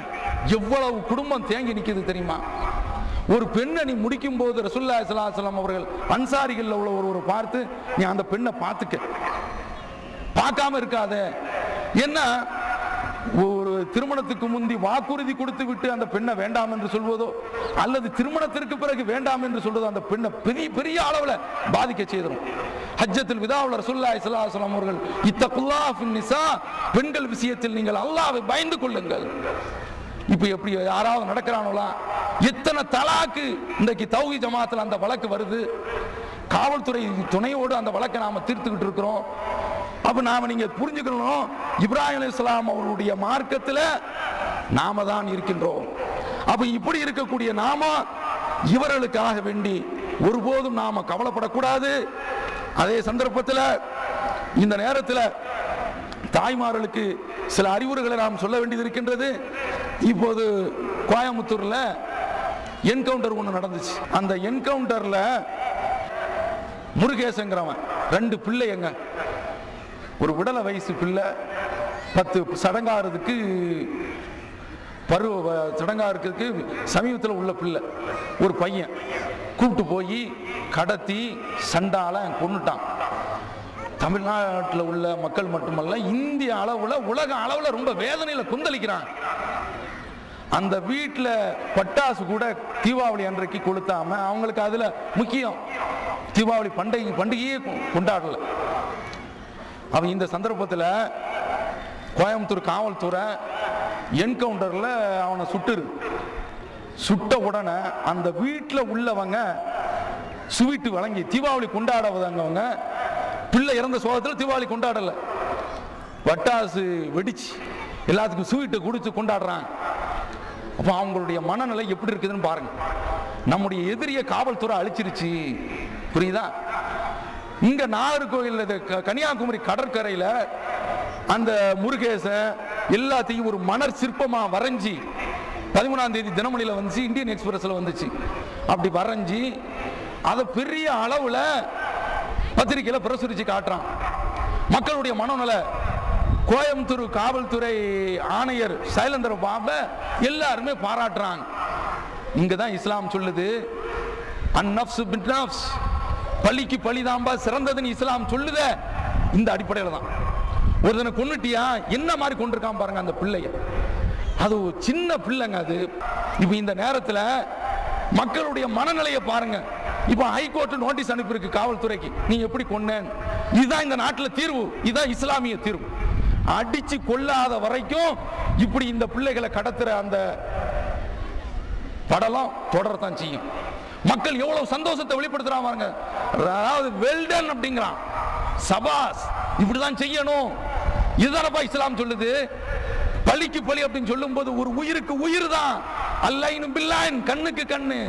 எவ்வளவு குடும்பம் தேங்கி நிற்குது தெரியுமா? ஒரு பெண்ணை நீ முடிக்கும் போது ரசூலுல்லாஹி ஸல்லல்லாஹு அலைஹி வஸல்லம் அவர்கள் அன்சாரிகள் உள்ள ஒருவரை பார்த்து, நீ அந்த பெண்ணை பார்த்துக்க, பார்க்காம இருக்காத. என்ன, ஒரு திருமணத்துக்கு முந்தி வாக்குறுதி கொடுத்து விட்டு அந்த பெண்ணை வேண்டாம் என்று சொல்வதோ அல்லது திருமணத்திற்கு பிறகு வேண்டாம் என்று சொல்வதோ அந்த பெண்ணை பெரிய பெரிய அளவில் பாதிக்க செய்தோம். ஹஜ்ஜத்துல் விதாவுல ரசூலுல்லாஹி ஸல்லல்லாஹு அலைஹி வஸல்லம் அவர்கள் இத்தகுல்லாஹ் ஃபின் நிஸா, பெண்கள் விஷயத்தில் நீங்கள் அல்லாஹ்வை பயந்து கொள்ளுங்கள். இப்போ எப்படி யாராவது நடக்கிறானோலா? எத்தனை தலாக்கு இன்றைக்கு தௌஹீத் ஜமாத்தில் அந்த வழக்கு வருது. காவல்துறை துணையோடு அந்த வழக்கை நாம தீர்த்துக்கிட்டு இருக்கிறோம். அப்ப நாம நீங்க புரிஞ்சுக்கணும், இப்ராஹிம் அலைஹிஸ்ஸலாம் அவருடைய மார்க்கத்தில் நாம தான் இருக்கின்றோம். அப்ப இப்படி இருக்கக்கூடிய நாம இவர்களுக்காக வேண்டி ஒருபோதும் நாம கவலைப்படக்கூடாது. அதே சந்தர்ப்பத்தில் இந்த நேரத்தில் தாய்மார்களுக்கு சில அறிவுரைகளை நாம் சொல்ல வேண்டியது இருக்கின்றது. இப்போது கோயம்புத்தூர்ல என்கவுண்டர் ஒன்று நடந்துச்சு. அந்த என்கவுண்டர்ல முருகேசங்கிறவன் 2 பிள்ளைங்க, ஒரு விடலை வயசு பிள்ளை, 10 சடங்காகிறதுக்கு சடங்காகிறதுக்கு சமீபத்தில் உள்ள பிள்ளை, ஒரு பையன் கூப்பிட்டு போய் கடத்தி சண்டால கொன்னுட்டான். தமிழ்நாட்டில் உள்ள மக்கள் மட்டுமல்ல, இந்திய அளவில் உலக அளவில் ரொம்ப வேதனையில் கொந்தளிக்கிறான். அந்த வீட்டில் பட்டாசு கூட தீபாவளி அன்றைக்கு கொளுத்தாம, அவங்களுக்கு அதுல முக்கியம் தீபாவளி பண்டிகையே கொண்டாடல. அவன் இந்த சந்தர்ப்பத்தில் கோயம்புத்தூர் காவல்துறை என்கவுண்டர்ல அவனை சுட்ட உடனே அந்த வீட்டில் உள்ளவங்க ஸ்வீட்டு வழங்கி தீபாவளி கொண்டாடுவதவங்க பிள்ளை இறந்த சோகத்தில் தீபாவளி கொண்டாடல, பட்டாசு வெடிச்சு எல்லாத்துக்கும் ஸ்வீட்டு குடிச்சு கொண்டாடுறாங்க. அப்போ அவங்களுடைய மனநிலை எப்படி இருக்குதுன்னு பாருங்க. நம்முடைய எதிரிய காவல்துறை அழிச்சிருச்சு, புரியுதா? இங்க நாகர்கோவில் கன்னியாகுமரி கடற்கரையில் அந்த முருகேச எல்லாத்தையும் ஒரு மணர் சிற்பமா வரைஞ்சி 13ஆம் தேதி தினமணியில் வந்துச்சு, இந்தியன் எக்ஸ்பிரஸ்ல வந்துச்சு. அப்படி வரைஞ்சி அதை பெரிய அளவுல பத்திரிகையில பிரசுரிச்சு காட்டுறான். மக்களுடைய மனநல கோயம்புத்தூர் காவல்துறை ஆணையர் சைலேந்திர பாப எல்லாருமே பாராட்டுறாங்க. இங்கதான் இஸ்லாம் சொல்லுது, அந்நஃப்ஸ் பின்நஃப்ஸ், பழிக்கு பழிதாம்பா சிறந்ததுன்னு இஸ்லாம் சொல்லுத. இந்த அடிப்படையில் தான் ஒருத்தனை கொன்னுட்டியா என்ன மாதிரி கொண்டிருக்கான் பாருங்க அந்த பிள்ளைய. அது சின்ன பிள்ளைங்க அது. இப்ப இந்த நேரத்தில் மக்களுடைய மனநிலையை பாருங்க. இப்ப ஹைகோர்ட் நோட்டீஸ் அனுப்பியிருக்கு காவல்துறைக்கு, நீ எப்படி கொன்னேன், இதுதான் இந்த நாட்டில் தீர்வு, இதுதான் இஸ்லாமிய தீர்வு. அடிச்சு கொள்ளாத வரைக்கும் இப்படி இந்த பிள்ளைகளை கடத்துற அந்த படலம் தொடரத்தான் செய்யும். மக்கள் எவ்வளவு சந்தோஷத்தை வெளிப்படுத்துறாங்க பாருங்க. அதாவது வெல்டன் அப்படிங்கிறான், சபாஸ், இப்படிதான் செய்யணும். இதுதானப்பா இஸ்லாம் சொல்லுது. பலிக்கு பலி அப்படின்னு சொல்லும் போது ஒரு உயிருக்கு உயிர் தான். அல்லைனு பில்லைன், கண்ணுக்கு கண்ணு,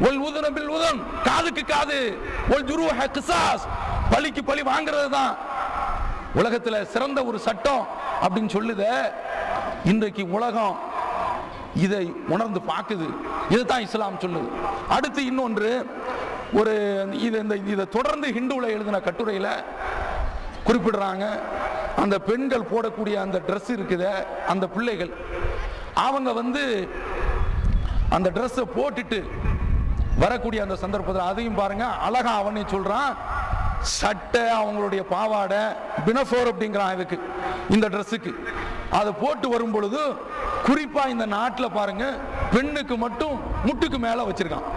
ஒல் உதுன பில் உதன், காதுக்கு காது, ஒல் ஜுருஹ கிசாஸ், பலிக்கு பலி வாங்குறது தான் உலகத்துல சிறந்த ஒரு சட்டம் அப்படின்னு சொல்லுத. இன்றைக்கு உலகம் இதை உணர்ந்து பார்க்குது. இதுதான் இஸ்லாம் சொல்லுது. அடுத்து இன்னொன்று, ஒரு இதை தொடர்ந்து ஹிந்துவில் எழுதின கட்டுரையில் குறிப்பிடுறாங்க, அந்த பெண்கள் போடக்கூடிய அந்த ட்ரெஸ் இருக்குது, அந்த பிள்ளைகள் அவங்க வந்து அந்த ட்ரெஸ்ஸை போட்டுட்டு வரக்கூடிய அந்த சந்தர்ப்பத்தில் அதையும் பாருங்க, அழகா அவனே சொல்றான், சட்டை அவங்களுடைய பாவாடை பினஃபோர் அப்படிங்கிறான் இதுக்கு, இந்த ட்ரெஸ்ஸுக்கு. அதை போட்டு வரும் பொழுது குறிப்பா இந்த நாட்டில் பாருங்க, பெண்ணுக்கு மட்டும் முட்டுக்கு மேல வச்சிருக்கான்,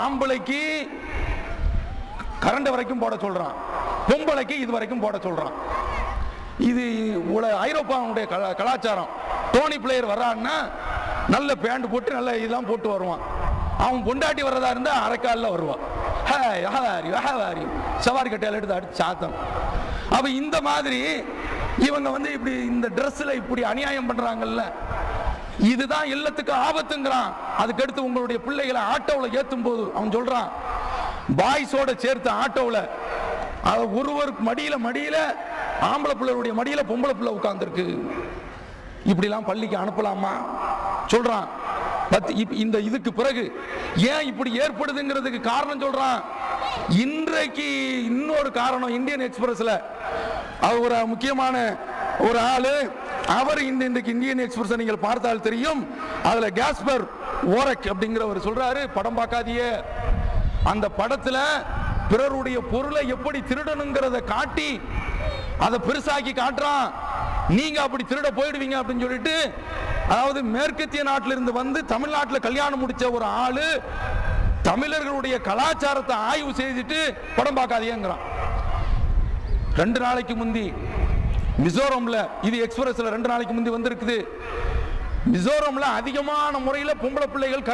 ஆம்பளைக்கு கரண்ட் வரைக்கும் போட சொல்றான், பொம்பளைக்கு இது வரைக்கும் போட சொல்றான். இது ஐரோப்பாவுடைய கலாச்சாரம். டோனி பிளேயர் வர்றான்னா நல்ல பேண்ட் போட்டு நல்ல இதெல்லாம் போட்டு வருவான். அவன் பொண்டாட்டி வர்றதா இருந்தா அரைக்காலில் வருவான், சவாரி கட்டையால் எடுத்து அடிச்சு சாத்தம். அப்ப இந்த மாதிரி இவங்க வந்து இப்படி இந்த ட்ரெஸ்ல இப்படி அநியாயம் பண்றாங்கல்ல, இதுதான் எல்லாத்துக்கும் ஆபத்துங்கிறான். அதுக்கடுத்து உங்களுடைய பிள்ளைகளை ஆட்டோவில் ஏற்றும் போது அவன் சொல்றான், பாய்ஸோட சேர்த்து ஆட்டோவில் ஒருவருக்கு மடியில ஆம்பளை பிள்ளைகளுடைய மடியில பொம்பளை பிள்ளை உட்கார்ந்துருக்கு, இப்படிலாம் பள்ளிக்கு அனுப்பலாமா சொல்றான். இந்த இதுக்கு பிறகு ஏன் இப்படி ஏற்படுதுங்கிறதுக்கு காரணம் சொல்றான், இன்றைக்கு இன்னொரு காரணம், இந்தியன் எக்ஸ்பிரஸ்ல ஒரு முக்கியமான ஒரு ஆளு, அவர் இன்றைக்கு இந்தியன் எக்ஸ்பிரஸ் நீங்கள் பார்த்தால் தெரியும், அதுல காஸ்பர் ஓரக் அப்படிங்கிறவர் சொல்றாரு, படம் பார்க்காதியே, அந்த படத்துல பிறருடைய பொருளை எப்படி திருடணுங்கிறத காட்டி அதை பெருசாக்கி காட்டுறான், நீங்க அப்படி திருட போயிடுவீங்க அப்படின்னு சொல்லிட்டு. அதாவது மேற்கத்திய நாட்டில இருந்து வந்து தமிழ்நாட்டில் கல்யாணம் முடிச்ச ஒரு ஆளு தமிழர்களுடைய கலாச்சாரத்தை ஆய்வு செய்துட்டு படம் பார்க்காதேங்கிறான். 2 நாளைக்கு முந்தி மிசோரம்ல, இது எக்ஸ்பிரஸ்ல 2 நாளைக்கு முந்தி வந்திருக்குது, மிசோரம்ல அதிகமான முறையில் பொம்பளை பிள்ளைகள்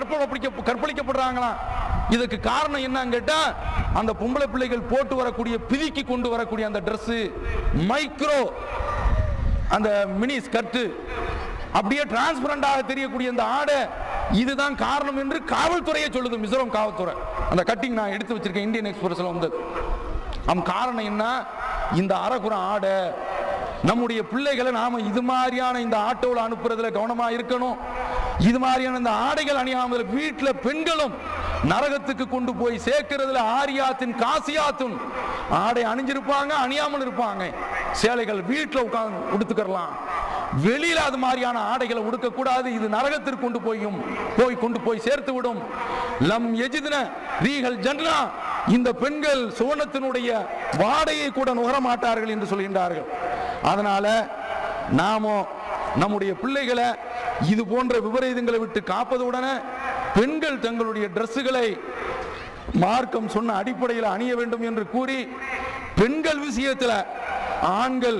கற்பழிக்கப்படுறாங்களாம். இதுக்கு காரணம் என்னன்னு கேட்டா, அந்த பொம்பளை பிள்ளைகள் போட்டு வரக்கூடிய பிதிக்கி கொண்டு வரக்கூடிய அந்த Dress, மைக்ரோ அந்த மினி ஸ்கர்ட், அப்படியே டிரான்ஸ்பரண்டாக தெரியக்கூடிய அந்த ஆடை, இதுதான் காரணம் என்று காவல்துறையை சொல்லுது, மிசோரம் காவல்துறை. அந்த கட்டிங் நான் எடுத்து வச்சிருக்கேன் இந்தியன் எக்ஸ்பிரஸ்ல வந்து. காரணம் என்ன, இந்த அரைக்குறை ஆடை. நம்முடைய பிள்ளைகளை நாம இது மாதிரியான இந்த ஆட்டோவில் அனுப்புறதுல கவனமா இருக்கணும். இது மாதிரியான இந்த ஆடைகள் அணியாமல் வீட்டில் பெண்களும் நரகத்துக்கு கொண்டு போய் சேர்க்கிறதுல ஆரியாத்தின் காசியாத்துன் ஆடை அணிஞ்சிருப்பாங்க, அணியாமல் இருப்பாங்க. சேலைகள் வீட்டில் உட்கார்ந்து உடுத்துக்கலாம், வெளியில அது மாதிரியான ஆடைகளை உடுக்க கூடாது. இது நரகத்திற்கு கொண்டு போய் சேர்த்து விடும். லம் எஜித்ன ரீஹல் ஜன்னா, இந்த பெண்கள் சுவனத்தினுடைய வாடையை கூட நுகர மாட்டார்கள் என்று சொல்கின்றார்கள். அதனால நாமோ நம்முடைய பிள்ளைகளை இது போன்ற விபரீதங்களை விட்டு காப்பதுடனே பெண்கள் தங்களுடைய டிரெஸ்ஸுகளை மார்க்கம் சொன்ன அடிப்படையில் அணிய வேண்டும் என்று கூறி, பெண்கள் விஷயத்தில் ஆண்கள்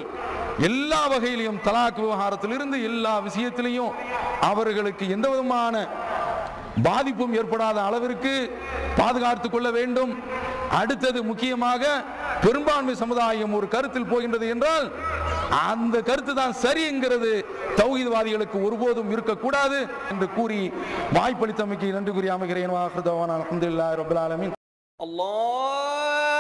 எல்லா வகையிலையும் தலாக் விவகாரத்திலிருந்து எல்லா விஷயத்திலையும் அவர்களுக்கு எந்த விதமான பாதிப்பும் ஏற்படாத அளவிற்கு பாதுகாத்துக் கொள்ள வேண்டும். அடுத்தது முக்கியமாக பெரும்பான்மை சமுதாயம் ஒரு கருத்தில் போகின்றது என்றால் அந்த கருத்து தான் சரிங்கிறது தௌஹீத்வாதிகளுக்கு ஒருபோதும் இருக்கக்கூடாது என்று கூறி வாய்ப்பளித்தமைக்கு நன்றி கூறி அமைகிறேன். அல்ஹம்துலில்லாஹி ரப்பில் ஆலமீன். அல்லாஹ்